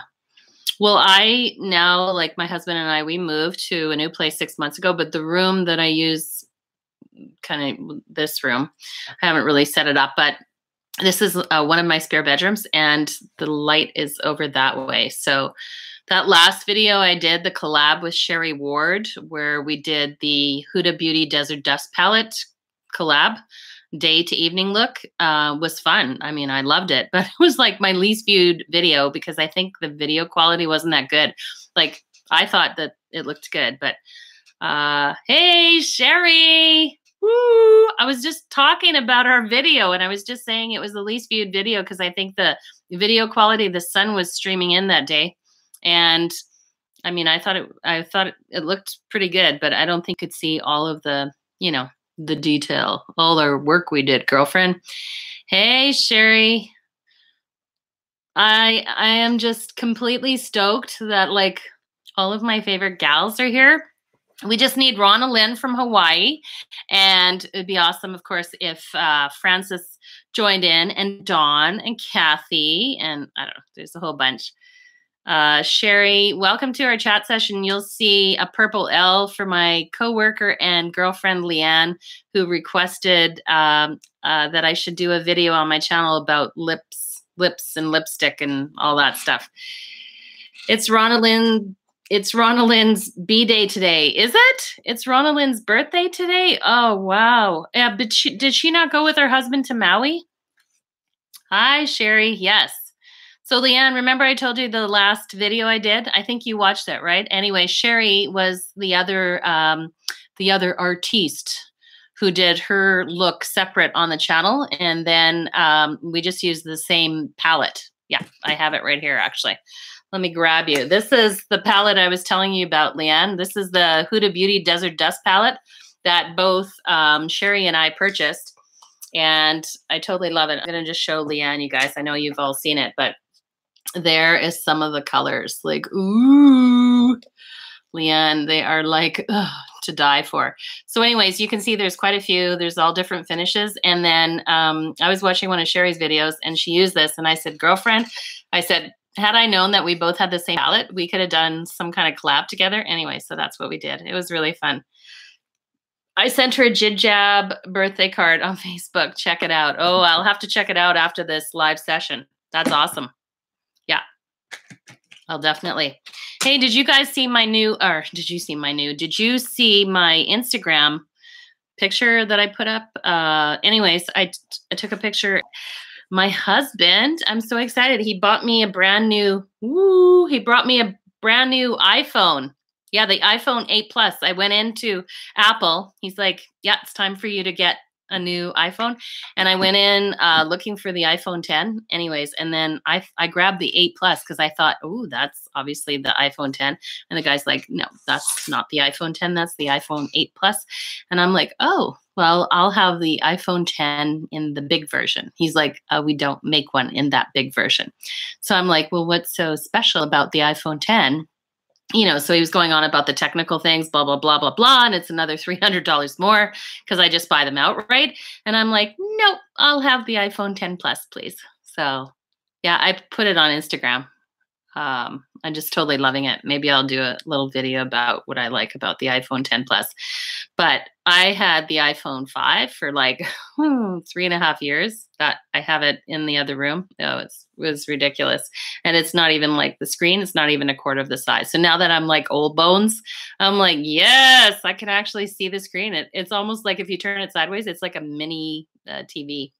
S1: Well, I now, like my husband and I, we moved to a new place 6 months ago, but the room that I use, kind of this room, I haven't really set it up, but this is one of my spare bedrooms, and the light is over that way. So that last video I did, the collab with Sherry Ward, where we did the Huda Beauty Desert Dust Palette collab, day to evening look, was fun. I mean, I loved it, but it was like my least viewed video because I think the video quality wasn't that good. Like I thought that it looked good, but hey, Sherry. Woo! I was just talking about our video, and I was just saying it was the least viewed video because I think the video quality, the sun was streaming in that day. And I mean, I thought it looked pretty good, but I don't think you could see all of the, the detail, all our work we did, girlfriend. Hey, Sherry. I am just completely stoked that like all of my favorite gals are here. We just need Ronna Lynn from Hawaii. And it'd be awesome, of course, if Francis joined in, and Dawn and Kathy, and I don't know, there's a whole bunch. Sherry, welcome to our chat session. You'll see a purple L for my coworker and girlfriend, Leanne, who requested that I should do a video on my channel about lips and lipstick and all that stuff. It's Ronna Lynn's B-Day today. Is it? It's Ronna Lynn's birthday today? Oh, wow. Yeah, but did she not go with her husband to Maui? Hi, Sherry. Yes. So, Leanne, remember I told you the last video I did? I think you watched it, right? Anyway, Sherry was the other artiste who did her look separate on the channel. And then we just used the same palette. Yeah, I have it right here, actually. Let me grab you. This is the palette I was telling you about, Leanne. This is the Huda Beauty Desert Dust palette that both Sherry and I purchased. And I totally love it. I'm going to just show Leanne, you guys. I know you've all seen it, but there is some of the colors. Like, ooh, Leanne, they are like to die for. So anyways, you can see there's quite a few. There's all different finishes. And then I was watching one of Sherry's videos, and she used this. And I said, girlfriend, I said, Had I known that we both had the same palette, we could have done some kind of collab together. Anyway, so that's what we did. It was really fun. I sent her a Jid Jab birthday card on Facebook. Check it out. Oh, I'll have to check it out after this live session. That's awesome. Yeah, I'll definitely. Hey, did you guys see my new, or did you see my Instagram picture that I put up? Anyways, I took a picture. My husband, I'm so excited. He bought me a brand new, he brought me a brand new iPhone. Yeah, the iPhone 8 Plus. I went into Apple. He's like, yeah, it's time for you to get a new iPhone. And I went in looking for the iPhone 10 anyways. And then I grabbed the 8 Plus because I thought, oh, that's obviously the iPhone 10. And the guy's like, no, that's not the iPhone 10. That's the iPhone 8 Plus. And I'm like, oh, well, I'll have the iPhone 10 in the big version. He's like, we don't make one in that big version. So I'm like, well, what's so special about the iPhone 10? You know, so he was going on about the technical things, blah, blah, blah, blah, blah. And it's another $300 more because I just buy them outright. And I'm like, nope, I'll have the iPhone 10 Plus, please. So yeah, I put it on Instagram. I'm just totally loving it. Maybe I'll do a little video about what I like about the iPhone 10 Plus. But I had the iPhone 5 for like 3.5 years. That I have it in the other room. Oh, it was ridiculous. And it's not even like the screen. It's not even a quarter of the size. So now that I'm like old bones, I'm like, yes, I can actually see the screen. It's almost like if you turn it sideways, it's like a mini TV.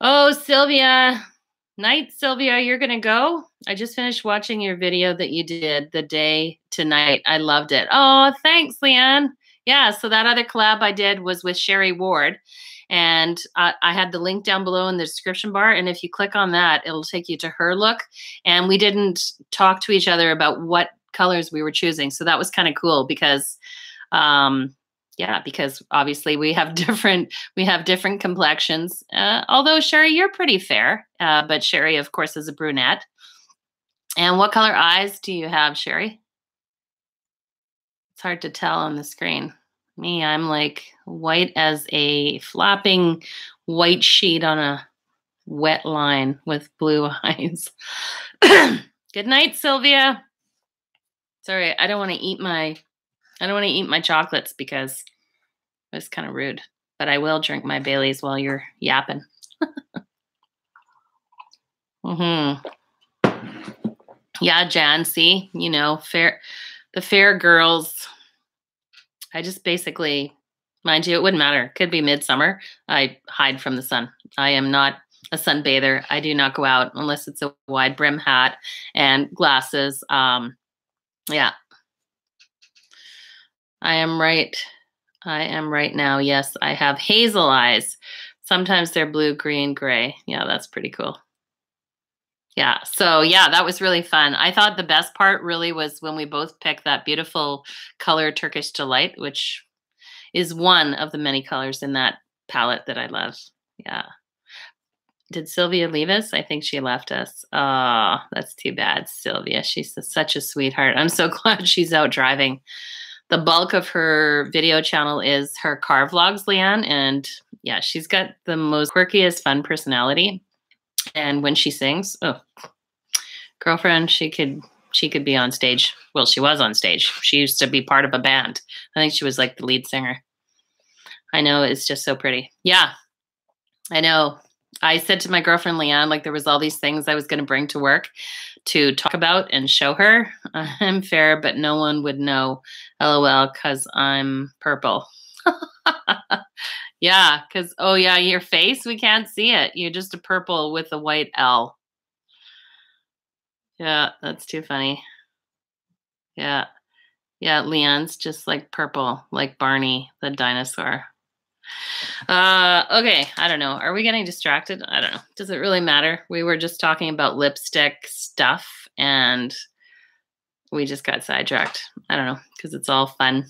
S1: Oh, Sylvia. Night, Sylvia, you're going to go? I just finished watching your video that you did the day to night. I loved it. Oh, thanks, Leanne. Yeah, so that other collab I did was with Sherry Ward. And I had the link down below in the description bar. And if you click on that, it'll take you to her look. And we didn't talk to each other about what colors we were choosing. So that was kind of cool because yeah, because obviously we have different complexions. Although Sherry, you're pretty fair, but Sherry, of course, is a brunette. And what color eyes do you have, Sherry? It's hard to tell on the screen. Me, I'm like white as a flapping white sheet on a wet line with blue eyes. Good night, Sylvia. Sorry, I don't want to eat my chocolates because it's kind of rude, but I will drink my Baileys while you're yapping. Yeah, Jan, see, you know, the fair girls. I just basically, mind you, it wouldn't matter. Could be midsummer. I hide from the sun. I am not a sunbather. I do not go out unless it's a wide brim hat and glasses. Yeah. I am right now. Yes, I have hazel eyes. Sometimes they're blue, green, gray. Yeah, that's pretty cool. Yeah. So yeah, that was really fun. I thought the best part really was when we both picked that beautiful color Turkish Delight, which is one of the many colors in that palette that I love. Yeah. Did Sylvia leave us? I think she left us. Oh, that's too bad, Sylvia. She's such a sweetheart. I'm so glad she's out driving. The bulk of her video channel is her car vlogs, Leanne. And yeah, she's got the most quirkiest, fun personality. And when she sings, oh, girlfriend, she could be on stage. Well, she was on stage. She used to be part of a band. I think she was like the lead singer. I know, it's just so pretty. Yeah, I know. I said to my girlfriend, Leanne, like there was all these things I was going to bring to work to talk about and show her. I'm fair, but no one would know, LOL, because I'm purple. Yeah, because, oh yeah, your face, we can't see it. You're just a purple with a white L. Yeah, that's too funny. Yeah. Yeah, Leon's just like purple, like Barney the dinosaur. Okay, I don't know. Are we getting distracted? I don't know. Does it really matter? We were just talking about lipstick stuff and we just got sidetracked. I don't know, because it's all fun.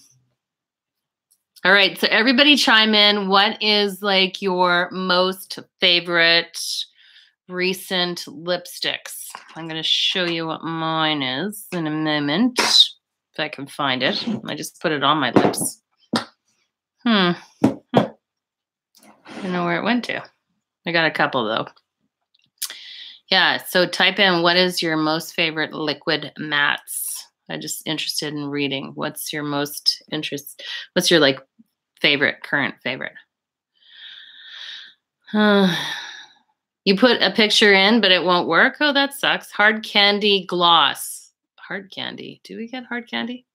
S1: All right, so everybody chime in. What is like your most favorite recent lipsticks? I'm going to show you what mine is in a moment, if I can find it. I just put it on my lips. I don't know where it went to. I got a couple though. Yeah, so type in what is your most favorite liquid mats? I'm just interested in reading. What's your like favorite, current favorite? Uh, you put a picture in, but it won't work. Oh, that sucks. Hard candy gloss. Hard candy. Do we get hard candy?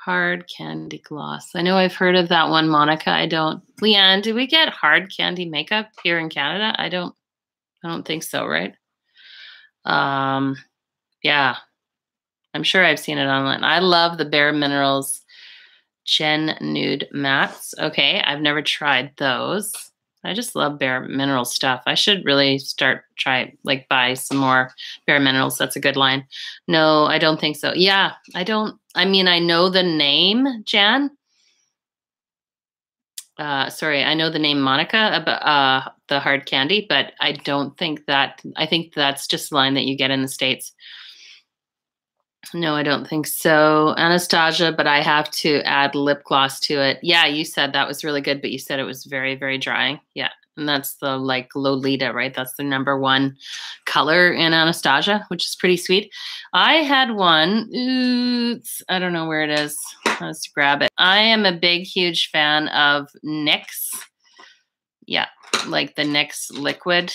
S1: Hard candy gloss. I know I've heard of that one, Monica. I don't. Leanne, do we get hard candy makeup here in Canada? I don't think so, right? Um, yeah, I'm sure I've seen it online. I love the Bare Minerals Gen Nude Mattes. Okay, I've never tried those. I just love Bare Mineral stuff. I should really buy some more Bare Minerals. That's a good line. No, I don't think so. Yeah, I don't. I mean, I know the name, Jan. Sorry, I know the name Monica about the hard candy, but I don't think that. I think that's just a line that you get in the States. No, I don't think so. Anastasia, but I have to add lip gloss to it. Yeah, you said that was really good, but you said it was very, very drying. Yeah. And that's the like Lolita, right? That's the number one color in Anastasia, which is pretty sweet. I had one. I don't know where it is. Let's grab it. I am a big, huge fan of NYX. Yeah, like the NYX liquid.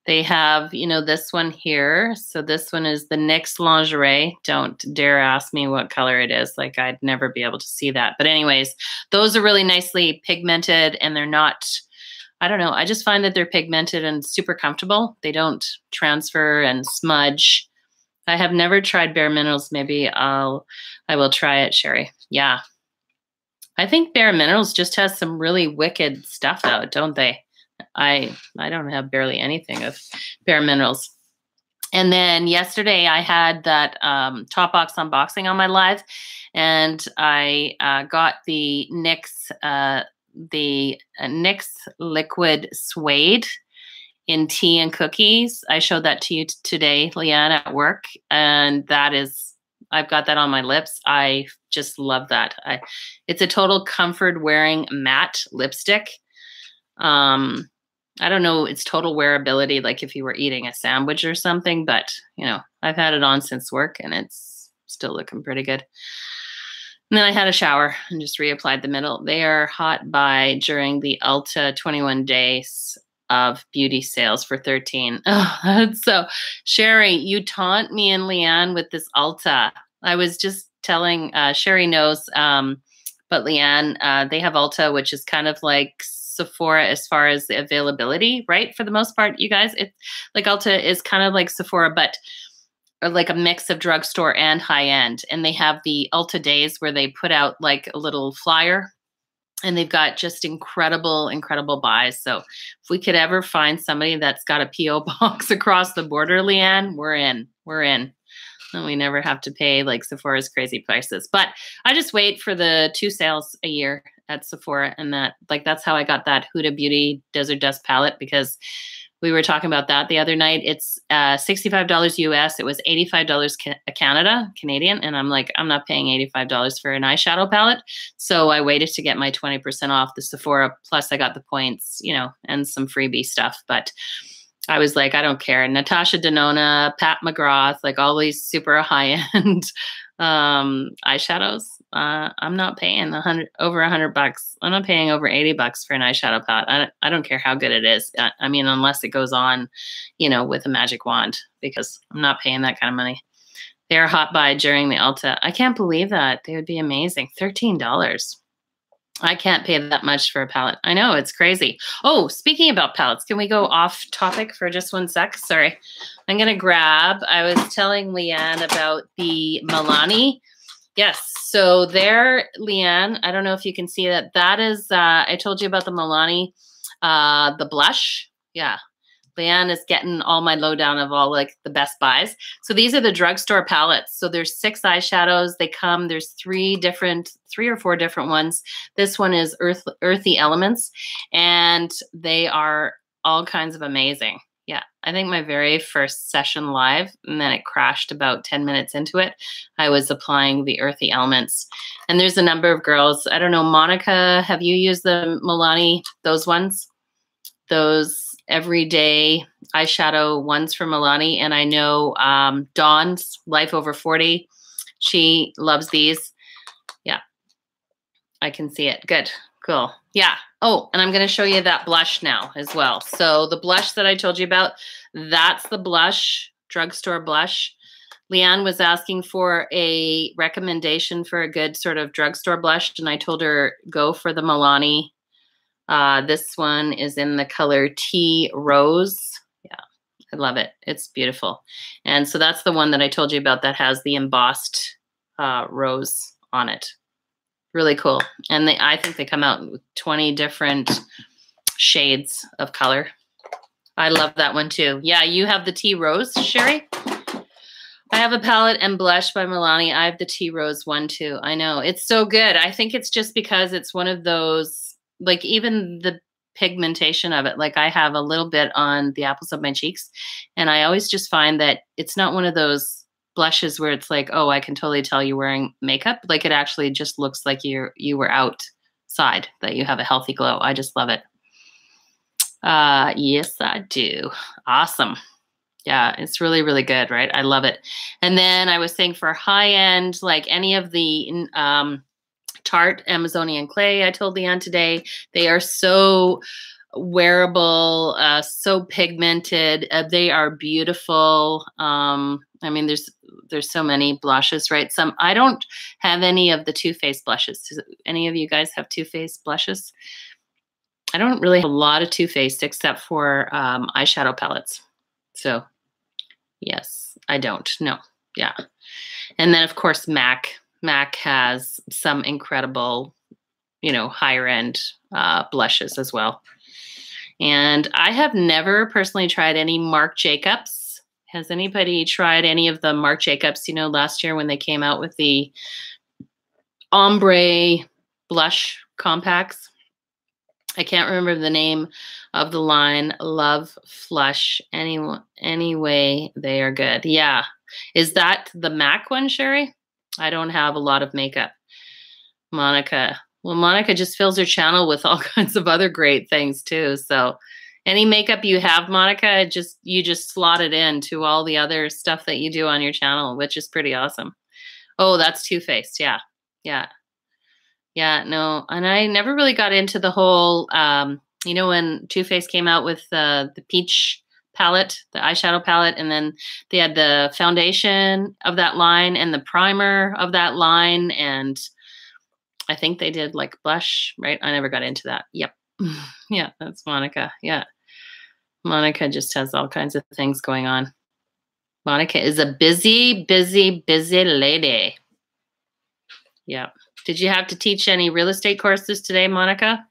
S1: They have, this one here. So this one is the NYX Lingerie. Don't dare ask me what color it is. Like I'd never be able to see that. But anyways, those are really nicely pigmented and they're not, I don't know. I just find that they're pigmented and super comfortable. They don't transfer and smudge. I have never tried Bare Minerals. Maybe I will try it, Sherry. Yeah. I think Bare Minerals just has some really wicked stuff out, don't they? I don't have barely anything of Bare Minerals. And then yesterday I had that Top Box unboxing on my live, and I got the NYX liquid suede in tea and cookies. I showed that to you today, Leanne, at work, and I've got that on my lips. I just love that. It's a total comfort wearing matte lipstick. I don't know its total wearability, like if you were eating a sandwich or something, but I've had it on since work and it's still looking pretty good. And then I had a shower and just reapplied the middle. They are hot buy during the Ulta 21 days of beauty sales for 13. Oh, that's so Sherry, you taunt me and Leanne with this Ulta. I was just telling Sherry knows, but Leanne, they have Ulta, which is kind of like Sephora as far as the availability, right? For the most part, you guys, it's like Ulta is kind of like Sephora, but like a mix of drugstore and high end. And they have the Ulta days where they put out like a little flyer and they've got just incredible, incredible buys. So if we could ever find somebody that's got a PO box across the border, Leanne, we're in. And we never have to pay like Sephora's crazy prices. But I just wait for the 2 sales a year at Sephora, and that's how I got that Huda Beauty Desert Dust palette, because we were talking about that the other night. It's $65 US. It was $85 Canadian. And I'm like, I'm not paying $85 for an eyeshadow palette. So I waited to get my 20% off the Sephora. Plus I got the points, and some freebie stuff. But I was like, I don't care. Natasha Denona, Pat McGrath, like all these super high-end eyeshadows. I'm not paying over $100. I'm not paying over $80 for an eyeshadow palette. I don't care how good it is. I mean, unless it goes on, with a magic wand, because I'm not paying that kind of money. They're hot buy during the Ulta. I can't believe that. They would be amazing. $13. I can't pay that much for a palette. I know, it's crazy. Oh, speaking about palettes, can we go off topic for just 1 sec? Sorry. I'm going to grab, I was telling Leanne about the Milani. Yes, so there, Leanne, I don't know if you can see that. That is, I told you about the Milani, the blush. Yeah. Leanne is getting all my lowdown of all like the best buys. So these are the drugstore palettes. So there's 6 eyeshadows. There's 3 or 4 different ones. This one is Earthy Elements, and they are all kinds of amazing. Yeah, I think my very first session live, and then it crashed about 10 minutes into it, I was applying the Earthy Elements. And there's a number of girls. I don't know, Monica, have you used the Milani, those ones? Those everyday eyeshadow ones from Milani, and I know Dawn's Life Over 40. She loves these. Yeah, I can see it. Good. Cool. Yeah. Oh, and I'm going to show you that blush now as well. So the blush that I told you about, that's the blush, drugstore blush. Leanne was asking for a recommendation for a good sort of drugstore blush, and I told her go for the Milani. This one is in the color Tea Rose. Yeah, I love it. It's beautiful. And so that's the one that I told you about that has the embossed rose on it. Really cool. And I think they come out with 20 different shades of color. I love that one too. Yeah, you have the Tea Rose, Sherry? I have a palette and blush by Milani. I have the Tea Rose one too. I know. It's so good. I think it's just because it's one of those, like even the pigmentation of it, like I have a little bit on the apples of my cheeks, and I always just find that it's not one of those blushes where it's like, oh, I can totally tell you're wearing makeup. Like it actually just looks like you were outside, that you have a healthy glow. I just love it. Yes, I do. Awesome. Yeah, it's really, really good, right? I love it. And then I was saying for high end, like any of the Tarte Amazonian Clay, I told Leanne today, they are so wearable, so pigmented. They are beautiful. I mean, there's so many blushes, right? I don't have any of the Too Faced blushes. Does any of you guys have Too Faced blushes? I don't really have a lot of Too Faced except for eyeshadow palettes. So yes, I don't. No. Yeah. And then of course MAC. MAC has some incredible, higher end blushes as well. And I have never personally tried any Marc Jacobs. Has anybody tried any of the Marc Jacobs, last year when they came out with the ombre blush compacts? I can't remember the name of the line. Love Flush. Anyway, they are good. Yeah. Is that the MAC one, Sherry? I don't have a lot of makeup. Monica. Well, Monica just fills her channel with all kinds of other great things too. So any makeup you have, Monica, you just slot it into all the other stuff that you do on your channel, which is pretty awesome. Oh, that's Too Faced. Yeah. Yeah. Yeah, no, and I never really got into the whole, when Too Faced came out with the peach palette, the eyeshadow palette, and then they had the foundation of that line and the primer of that line, and I think they did like blush, right? I never got into that. Yep. Yeah, that's Monica. Yeah. Monica just has all kinds of things going on. Monica is a busy, busy, busy lady. Yeah. Did you have to teach any real estate courses today, Monica?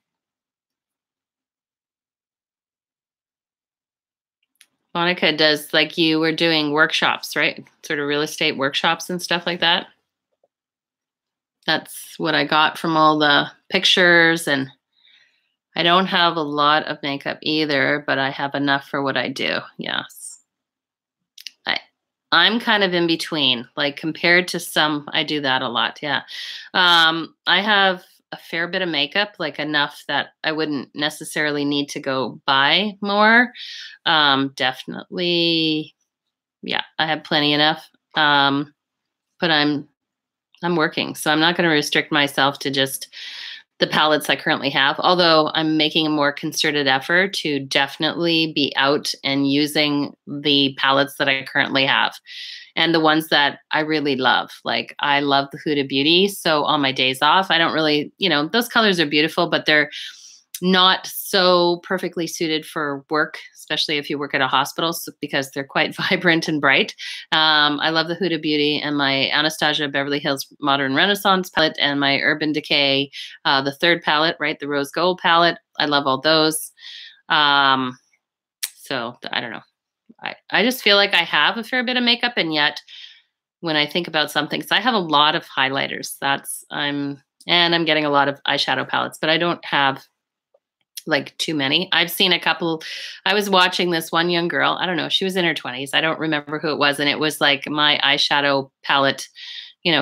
S1: Monica does, like you were doing workshops, right? Sort of real estate workshops and stuff like that. That's what I got from all the pictures. And I don't have a lot of makeup either, but I have enough for what I do. Yes. I'm kind of in between, like compared to some, I do that a lot. Yeah. I have a fair bit of makeup, like enough that I wouldn't necessarily need to go buy more. Definitely. Yeah, I have plenty enough. But I'm working, so I'm not going to restrict myself to just the palettes I currently have, although I'm making a more concerted effort to definitely be out and using the palettes that I currently have and the ones that I really love. Like I love the Huda Beauty. So on my days off, I don't really, those colors are beautiful, but they're not so perfectly suited for work, especially if you work at a hospital, because they're quite vibrant and bright. I love the Huda Beauty and my Anastasia Beverly Hills Modern Renaissance palette and my Urban Decay, the third palette, right? The Rose Gold palette. I love all those. So I don't know. I just feel like I have a fair bit of makeup, and yet when I think about something, because I have a lot of highlighters, and I'm getting a lot of eyeshadow palettes, but I don't have like too many. I've seen a couple. I was watching this one young girl. I don't know. She was in her 20s. I don't remember who it was. And it was like my eyeshadow palette,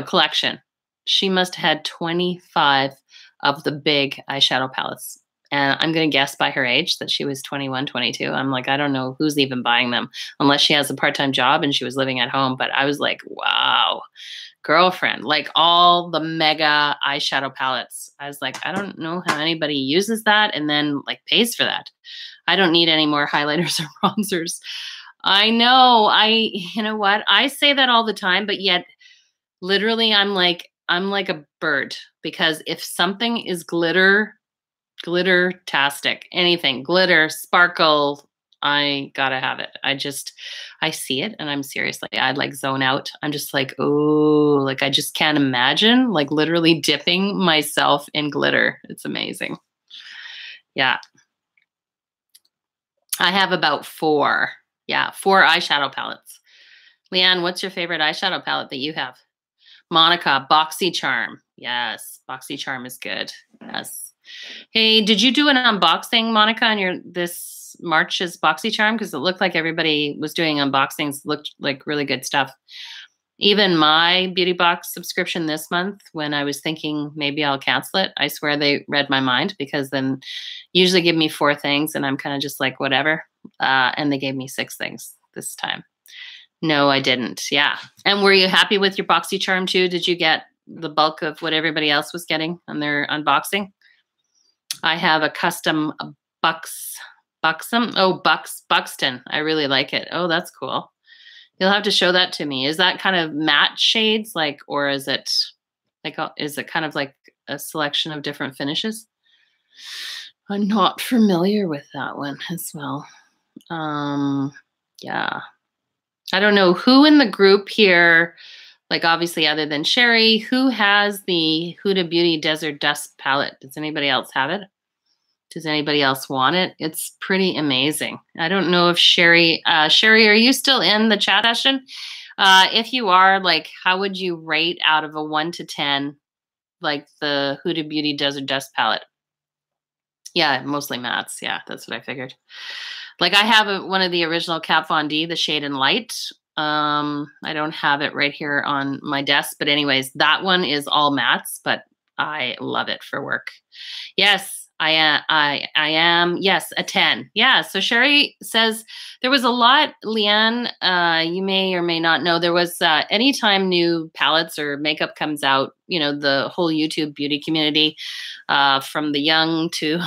S1: collection. She must have had 25 of the big eyeshadow palettes. And I'm going to guess by her age that she was 21, 22. I'm like, I don't know who's even buying them unless she has a part-time job and she was living at home. But I was like, wow, girlfriend, like all the mega eyeshadow palettes. I was like, I don't know how anybody uses that and then like pays for that. I don't need any more highlighters or bronzers. I know. You know what? I say that all the time, but yet literally I'm like a bird, because if something is glittertastic, anything, glitter, sparkle, I gotta have it. I see it and I'm seriously, I'd like zone out. I'm just like, oh, like I just can't imagine like literally dipping myself in glitter. It's amazing. Yeah. I have about 4. Yeah, 4 eyeshadow palettes. Leanne, what's your favorite eyeshadow palette that you have? Monica, BoxyCharm. Yes, BoxyCharm is good. Yes. Hey, did you do an unboxing, Monica, on your this March's BoxyCharm? Because it looked like everybody was doing unboxings. Looked like really good stuff. Even my beauty box subscription this month, when I was thinking maybe I'll cancel it, I swear they read my mind, because then usually give me 4 things and I'm kind of just like, whatever. And they gave me 6 things this time. No, I didn't. Yeah. And were you happy with your BoxyCharm too? Did you get the bulk of what everybody else was getting on their unboxing? I have a custom Buxton. I really like it. Oh, that's cool. You'll have to show that to me. Is that kind of matte shades, like, or is it kind of like a selection of different finishes? I'm not familiar with that one as well. Yeah. I don't know who in the group here, like obviously other than Sherry, who has the Huda Beauty Desert Dust palette? Does anybody else have it? Does anybody else want it? It's pretty amazing. I don't know if Sherry, are you still in the chat session? If you are, like, how would you rate out of a 1 to 10, like the Huda Beauty Desert Dust palette? Yeah, mostly mattes. Yeah, that's what I figured. Like I have one of the original Kat Von D, the Shade and Light. I don't have it right here on my desk, but anyways, that one is all mattes, but I love it for work. Yes, I am. Yes, a 10. Yeah. So Sherry says there was a lot, Leanne, you may or may not know, there was anytime new palettes or makeup comes out, you know, the whole YouTube beauty community, from the young to,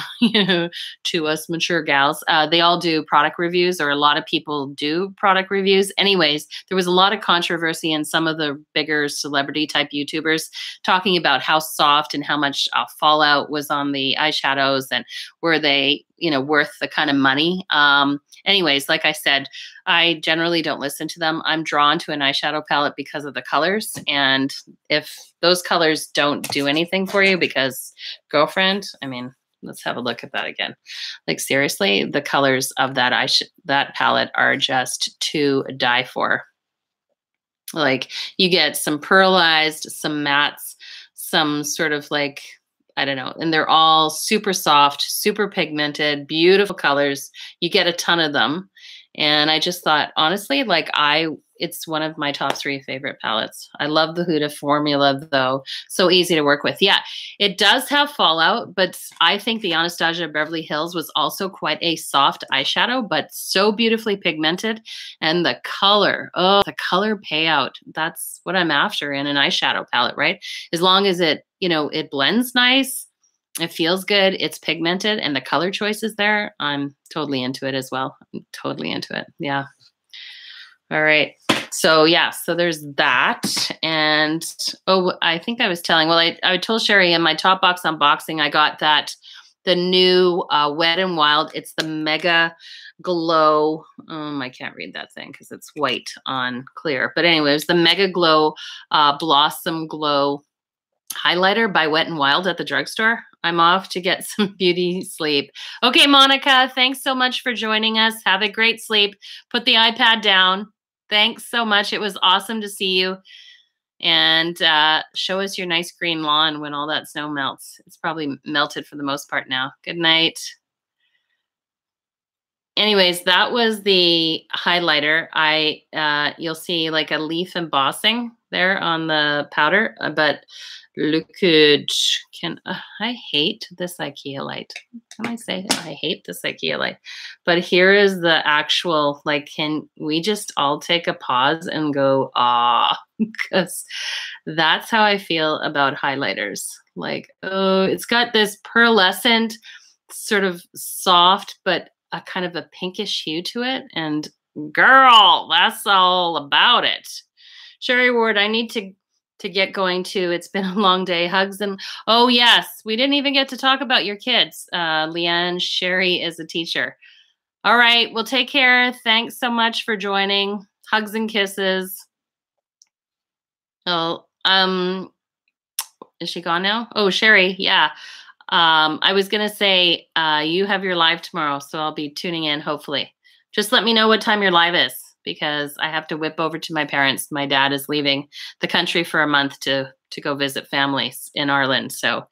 S1: to us mature gals, they all do product reviews, or a lot of people do product reviews. Anyways, there was a lot of controversy in some of the bigger celebrity type YouTubers talking about how soft and how much fallout was on the eyeshadows, and were they, worth the kind of money. Anyways, like I said, I generally don't listen to them. I'm drawn to an eyeshadow palette because of the colors. And if those colors don't do anything for you, because girlfriend, I mean, let's have a look at that again. Like seriously, the colors of that palette are just to die for. Like you get some pearlized, some mattes, some sort of like, I don't know. And they're all super soft, super pigmented, beautiful colors. You get a ton of them. And I just thought, honestly, like it's one of my top 3 favorite palettes. I love the Huda formula though. So easy to work with. Yeah, it does have fallout, but I think the Anastasia Beverly Hills was also quite a soft eyeshadow, but so beautifully pigmented. And the color, the color payout, that's what I'm after in an eyeshadow palette, right? As long as it, it blends nice, it feels good, it's pigmented, and the color choice is there, I'm totally into it as well. I'm totally into it. Yeah. All right. So yeah, so there's that. And I think I was telling, well, I told Sherry in my top box unboxing, I got the new Wet n Wild. It's the Mega Glow. I can't read that thing because it's white on clear. But anyways, the Mega Glow Blossom Glow highlighter by Wet n Wild at the drugstore. I'm off to get some beauty sleep. Okay, Monica, thanks so much for joining us. Have a great sleep. Put the iPad down. Thanks so much. It was awesome to see you. And show us your nice green lawn when all that snow melts. It's probably melted for the most part now. Good night. Anyways, that was the highlighter. You'll see like a leaf embossing there on the powder, but look good. I hate this IKEA light. Can I say I hate this IKEA light? But here is the actual, like, can we just all take a pause and go, ah, because that's how I feel about highlighters. Like, oh, it's got this pearlescent, sort of soft, but a kind of a pinkish hue to it. And girl, that's all about it. Sherry Ward, I need to get going too. It's been a long day. Hugs and oh yes, we didn't even get to talk about your kids. Leanne, Sherry is a teacher. All right, well, take care. Thanks so much for joining. Hugs and kisses. Oh, is she gone now? Oh, Sherry, yeah. I was gonna say you have your live tomorrow, so I'll be tuning in. Hopefully, just let me know what time your live is, because I have to whip over to my parents. My dad is leaving the country for a month to go visit families in Ireland. So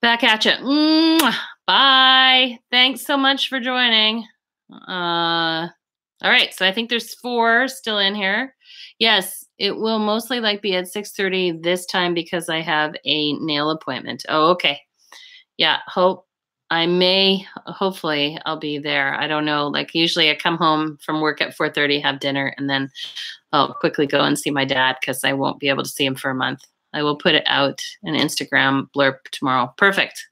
S1: back at you. Bye. Thanks so much for joining. All right. So I think there's 4 still in here. Yes, it will mostly be at 6:30 this time because I have a nail appointment. Oh, okay. Yeah. Hopefully I'll be there. I don't know. Usually I come home from work at 4:30, have dinner, and then I'll quickly go and see my dad because I won't be able to see him for a month. I will put it out an Instagram blurb tomorrow. Perfect.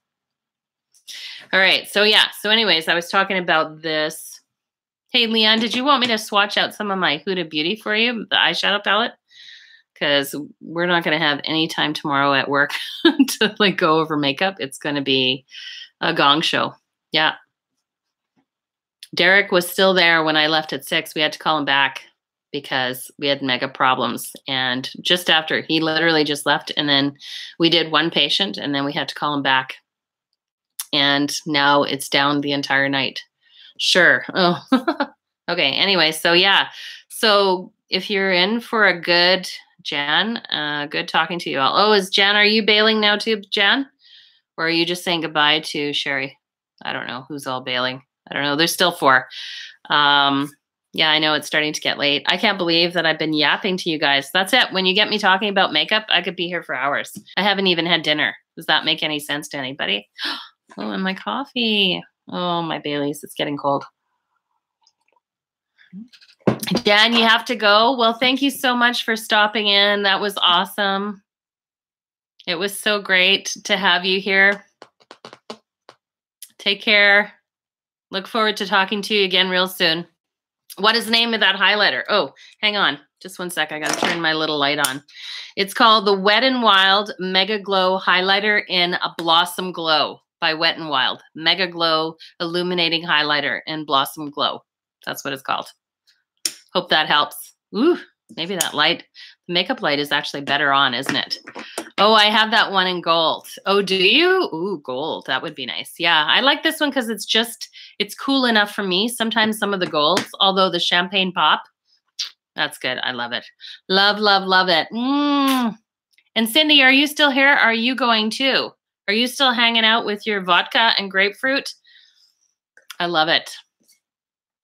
S1: All right. So yeah. So anyways, I was talking about this. Hey, Leanne, did you want me to swatch out some of my Huda Beauty for you, the eyeshadow palette? Because we're not going to have any time tomorrow at work to go over makeup. It's going to be a gong show. Yeah. Derek was still there when I left at 6. We had to call him back because we had mega problems. And just after, he literally just left. And then we did one patient and then we had to call him back. And now it's down the entire night. Sure. Oh, okay. Anyway, so yeah. So if you're in for a good, Jan, good talking to you all. Oh, are you bailing now too, Jan? Or are you just saying goodbye to Sherry? I don't know who's all bailing. I don't know. There's still 4. Yeah, I know it's starting to get late. I can't believe that I've been yapping to you guys. That's it. When you get me talking about makeup, I could be here for hours. I haven't even had dinner. Does that make any sense to anybody? Oh, and my coffee. Oh, my Baileys. It's getting cold. Dan, you have to go. Well, thank you so much for stopping in. That was awesome. It was so great to have you here. Take care. Look forward to talking to you again real soon. What is the name of that highlighter? Oh, hang on. Just one sec. I got to turn my little light on. It's called the Wet n Wild Mega Glow Highlighter in a Blossom Glow by Wet n Wild. Mega Glow Illuminating Highlighter in Blossom Glow. That's what it's called. Hope that helps. Ooh, maybe that light, the makeup light is actually better on, isn't it? Oh, I have that one in gold. Oh, do you? Ooh, gold. That would be nice. Yeah, I like this one because it's cool enough for me. Sometimes some of the golds, although the champagne pop, that's good. I love it. Love, love, love it. And Cindy, are you still here? Are you going too? Are you still hanging out with your vodka and grapefruit? I love it.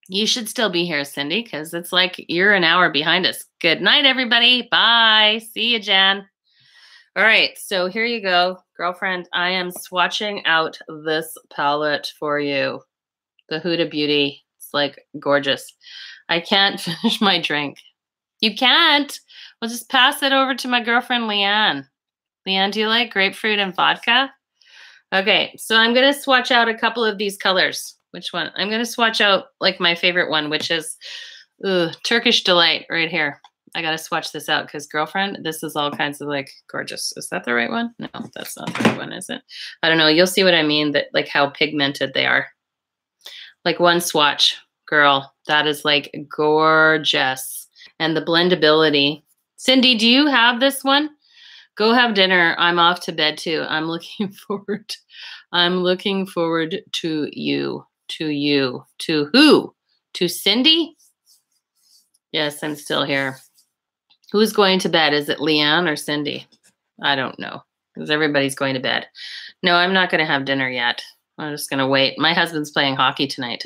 S1: You should still be here, Cindy, because it's you're an hour behind us. Good night, everybody. Bye. See you, Jan. All right, so here you go, girlfriend. I am swatching out this palette for you. The Huda Beauty. It's gorgeous. I can't finish my drink. You can't? We'll just pass it over to my girlfriend, Leanne. Leanne, do you like grapefruit and vodka? Okay, so I'm going to swatch out a couple of these colors. Which one? I'm going to swatch out my favorite one, which is Turkish Delight right here. I got to swatch this out because, girlfriend, this is all kinds of gorgeous. Is that the right one? No, that's not the right one, is it? I don't know. You'll see what I mean, that how pigmented they are. One swatch, girl, that is gorgeous. And the blendability. Cindy, do you have this one? Go have dinner. I'm off to bed too. I'm looking forward to you. To you. To who? To Cindy? Yes, I'm still here. Who's going to bed? Is it Leanne or Cindy? I don't know, because everybody's going to bed. No, I'm not going to have dinner yet. I'm just going to wait. My husband's playing hockey tonight.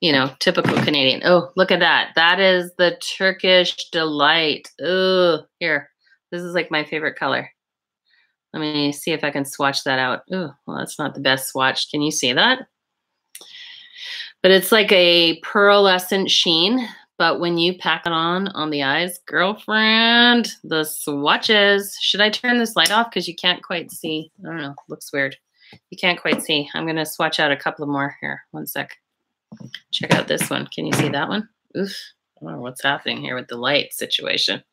S1: You know, typical Canadian. Oh, look at that. That is the Turkish Delight. Oh, here. This is my favorite color. Let me see if I can swatch that out. Ooh, well, that's not the best swatch. Can you see that? But it's like a pearlescent sheen. But when you pack it on the eyes, girlfriend, the swatches. Should I turn this light off? Because you can't quite see. I don't know. Looks weird. You can't quite see. I'm going to swatch out a couple more here. One sec. Check out this one. Can you see that one? Oof. I don't know what's happening here with the light situation.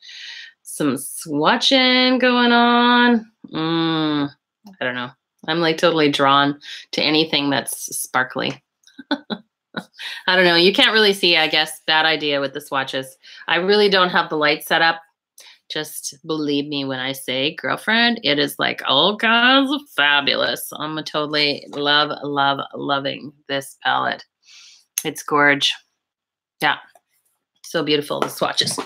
S1: Some swatching going on. I don't know. I'm like totally drawn to anything that's sparkly. I don't know. You can't really see, I guess. Bad idea with the swatches. I really don't have the light set up. Just believe me when I say, girlfriend, it is like all kinds of fabulous. I'm totally loving this palette. It's gorge. Yeah. So beautiful, the swatches.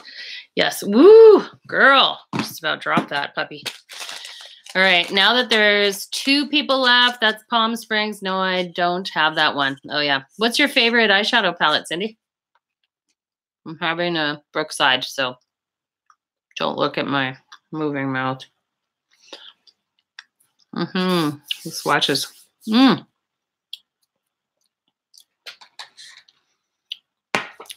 S1: Yes. Woo, girl. Just about dropped that puppy. All right. Now that there's 2 people left, that's Palm Springs. No, I don't have that one. Oh, yeah. What's your favorite eyeshadow palette, Cindy? I'm having a Brookside, so don't look at my moving mouth. The swatches.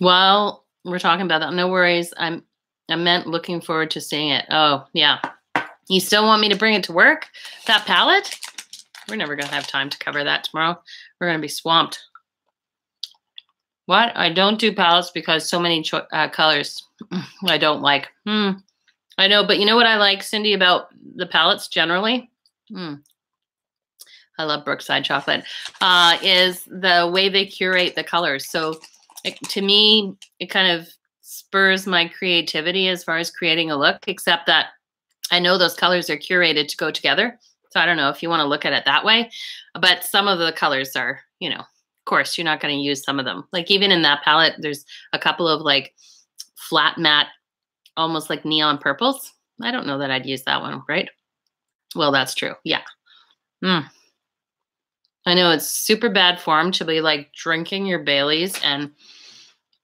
S1: Well, we're talking about that. No worries. I meant looking forward to seeing it. Oh, yeah. You still want me to bring it to work? That palette? We're never going to have time to cover that tomorrow. We're going to be swamped. What? I don't do palettes because so many colors I don't like. I know, but you know what I like, Cindy, about the palettes generally? I love Brookside Chocolate, is the way they curate the colors. So to me, it kind of spurs my creativity as far as creating a look, except that I know those colors are curated to go together. So I don't know if you want to look at it that way. But some of the colors are, you know, of course, you're not going to use some of them. Like even in that palette, there's a couple of like flat matte, almost like neon purples. I don't know that I'd use that one, right? Well, that's true. Yeah. I know it's super bad form to be like drinking your Baileys and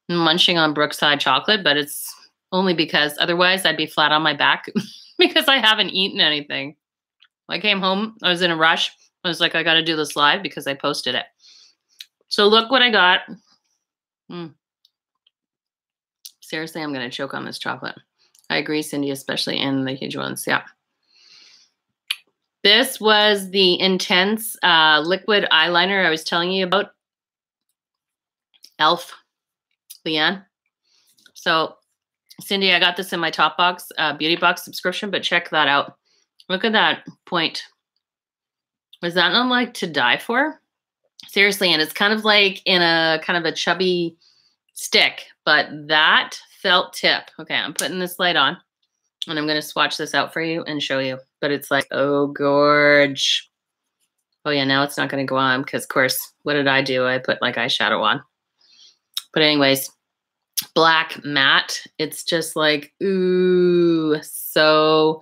S1: munching on Brookside chocolate, but it's only because otherwise I'd be flat on my back because I haven't eaten anything. I came home, I was in a rush. I was like, I got to do this live because I posted it. So look what I got. Seriously, I'm going to choke on this chocolate. I agree, Cindy, especially in the huge ones. Yeah. This was the Intense liquid eyeliner I was telling you about. e.l.f. Leanne. So, Cindy, I got this in my Top Box beauty box subscription, but check that out. Look at that point. Was that not like to die for? Seriously, and it's kind of like in a kind of a chubby stick, but that felt tip. Okay, I'm putting this light on, and I'm going to swatch this out for you and show you. But it's like, oh, gorge. Oh, yeah, now it's not going to go on because, of course, what did I do? I put like eyeshadow on. But anyways, black matte. It's just like, ooh, so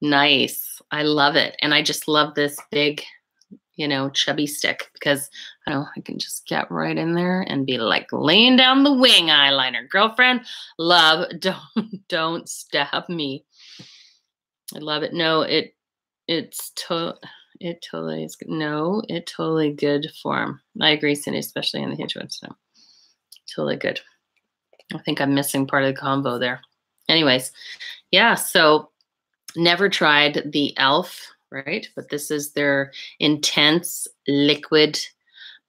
S1: nice. I love it. And I just love this big, you know, chubby stick because I know I can just get right in there and be like laying down the wing eyeliner. Girlfriend, love, don't stab me. I love it. No, it totally is. No, it totally good form. I agree, Cindy, especially in the huge ones. No, totally good. I think I'm missing part of the combo there. Anyways, yeah. So never tried the e.l.f., right? But this is their Intense Liquid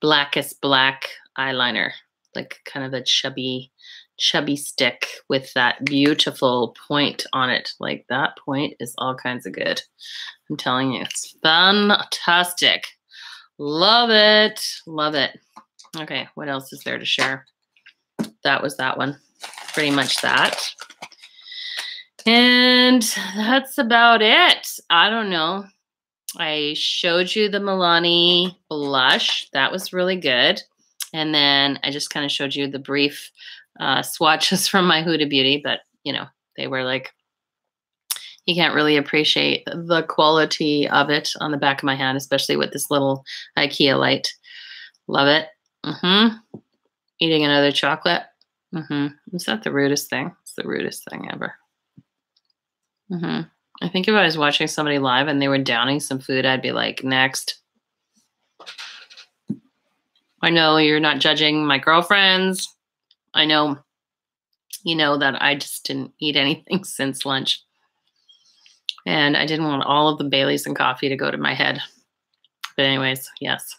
S1: Blackest Black eyeliner, like kind of a chubby stick with that beautiful point on it. Like that point is all kinds of good. I'm telling you, it's fantastic. Love it. Love it. Okay, what else is there to share? That was that one. Pretty much that. And that's about it. I don't know. I showed you the Milani blush. That was really good. And then I just kind of showed you the brief swatches from my Huda Beauty, but you know, they were like, you can't really appreciate the quality of it on the back of my hand, especially with this little IKEA light. Love it. Eating another chocolate. Is that the rudest thing? It's the rudest thing ever. I think if I was watching somebody live and they were downing some food, I'd be like, next. I know you're not judging my girlfriends. I know you know that I just didn't eat anything since lunch. And I didn't want all of the Baileys and coffee to go to my head. But anyways, yes.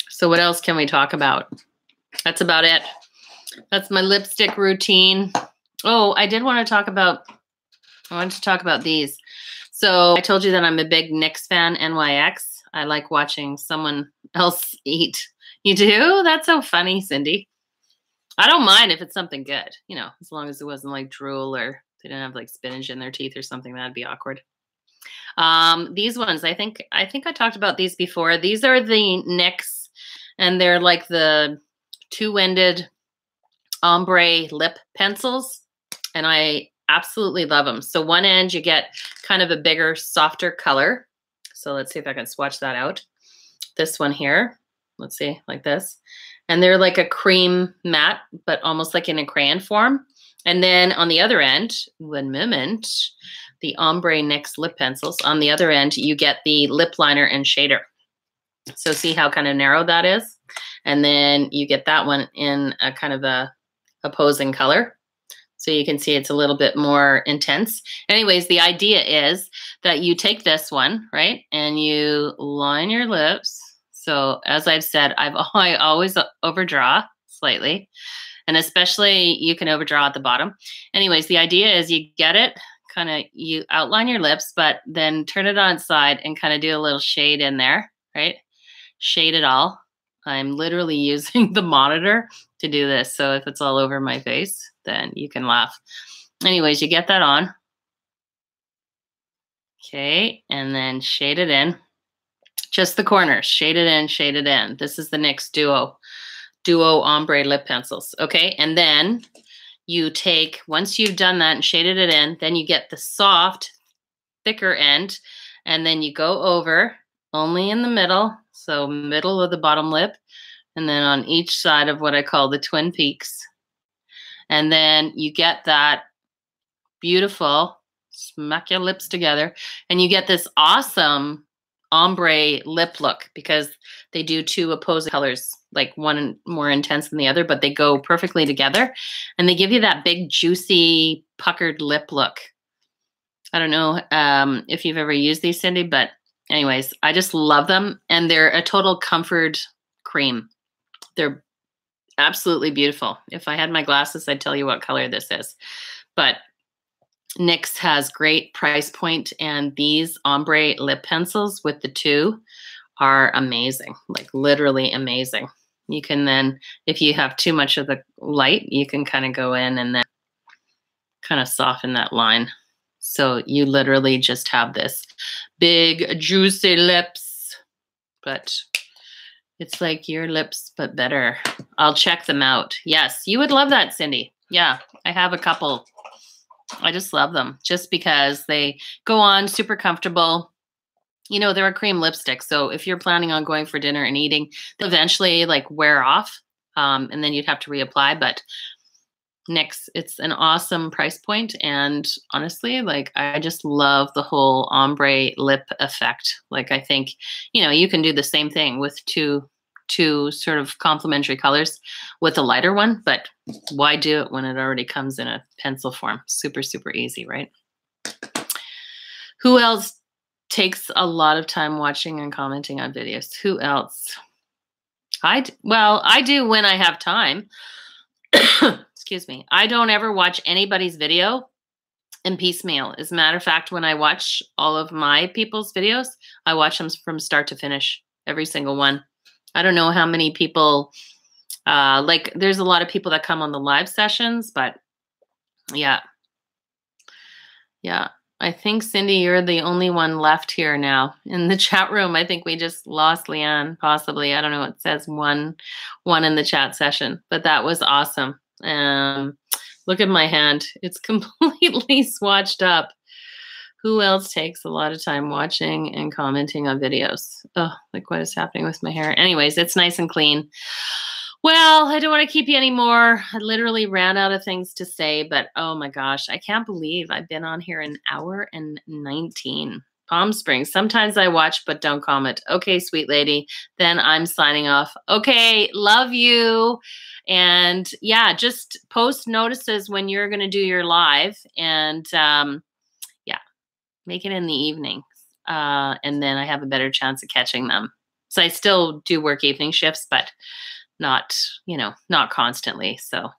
S1: So what else can we talk about? That's about it. That's my lipstick routine. Oh, I wanted to talk about these. So I told you that I'm a big NYX fan, NYX. I like watching someone else eat. You do? That's so funny, Cindy. I don't mind if it's something good, you know, as long as it wasn't like drool or they didn't have like spinach in their teeth or something. That'd be awkward. These ones, I think I talked about these before. These are the NYX, and they're like the two-ended ombre lip pencils, and I absolutely love them. So one end, you get kind of a bigger, softer color. So let's see if I can swatch that out. This one here, let's see, like this. And they're like a cream matte, but almost like in a crayon form. And then on the other end, one moment, the ombre NYX lip pencils. On the other end, you get the lip liner and shader. So see how kind of narrow that is? And then you get that one in a kind of a opposing color. So you can see it's a little bit more intense. Anyways, the idea is that you take this one, right? And you line your lips. So as I've said, I always overdraw slightly. And especially you can overdraw at the bottom. Anyways, the idea is you get it, kind of you outline your lips, but then turn it on its side and kind of do a little shade in there, right? Shade it all. I'm literally using the monitor to do this. So if it's all over my face, then you can laugh. Anyways, you get that on. Okay, and then shade it in. Just the corners, shade it in, shade it in. This is the NYX Duo Ombre Lip Pencils. Okay, and then you take, once you've done that and shaded it in, then you get the soft, thicker end, and then you go over only in the middle, so middle of the bottom lip, and then on each side of what I call the twin peaks. And then you get that beautiful, smack your lips together, and you get this awesome ombre lip look because they do two opposing colors, like one more intense than the other, but they go perfectly together. And they give you that big, juicy, puckered lip look. I don't know if you've ever used these, Cindy, but anyways, I just love them. And they're a total comfort cream. They're absolutely beautiful. If I had my glasses, I'd tell you what color this is. But NYX has great price point, and these ombre lip pencils with the two are amazing, like literally amazing. You can then, if you have too much of the light, you can kind of go in and then kind of soften that line. So you literally just have this big, juicy lips, but it's like your lips, but better. I'll check them out. Yes, you would love that, Cindy. Yeah, I have a couple. I just love them just because they go on super comfortable. You know, they're a cream lipstick. So if you're planning on going for dinner and eating, they'll eventually like wear off and then you'd have to reapply. But NYX, it's an awesome price point. And honestly, like I just love the whole ombre lip effect. Like I think, you know, you can do the same thing with two sort of complementary colors with a lighter one, but why do it when it already comes in a pencil form? Super, super easy, right? Who else takes a lot of time watching and commenting on videos? Who else? Well, I do when I have time. Excuse me. I don't ever watch anybody's video in piecemeal. As a matter of fact, when I watch all of my people's videos, I watch them from start to finish, every single one. I don't know how many people, like there's a lot of people that come on the live sessions, but yeah. Yeah. I think, Cindy, you're the only one left here now in the chat room. I think we just lost Leanne, possibly. I don't know. It says one in the chat session, but that was awesome. Look at my hand. It's completely swatched up. Who else takes a lot of time watching and commenting on videos? Oh, like what is happening with my hair? Anyways, it's nice and clean. Well, I don't want to keep you anymore. I literally ran out of things to say, but oh my gosh, I can't believe I've been on here an hour and 19. Palm Springs. Sometimes I watch but don't comment. Okay, sweet lady. Then I'm signing off. Okay, love you. And yeah, just post notices when you're going to do your live. And yeah, make it in the evening. And then I have a better chance of catching them. So I still do work evening shifts, but not, not constantly. So,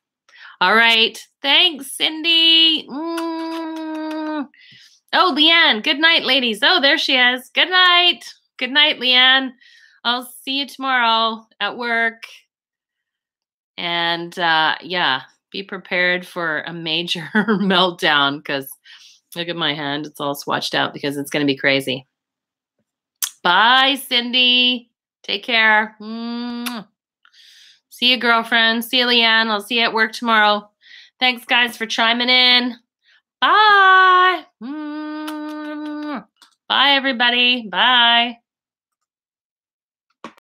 S1: all right. Thanks, Cindy. Oh, Leanne. Good night, ladies. Oh, there she is. Good night. Good night, Leanne. I'll see you tomorrow at work. And yeah, be prepared for a major meltdown because look at my hand. It's all swatched out because it's going to be crazy. Bye, Cindy. Take care. See you, girlfriend. See you, Leanne. I'll see you at work tomorrow. Thanks, guys, for chiming in. Bye. Bye, everybody. Bye.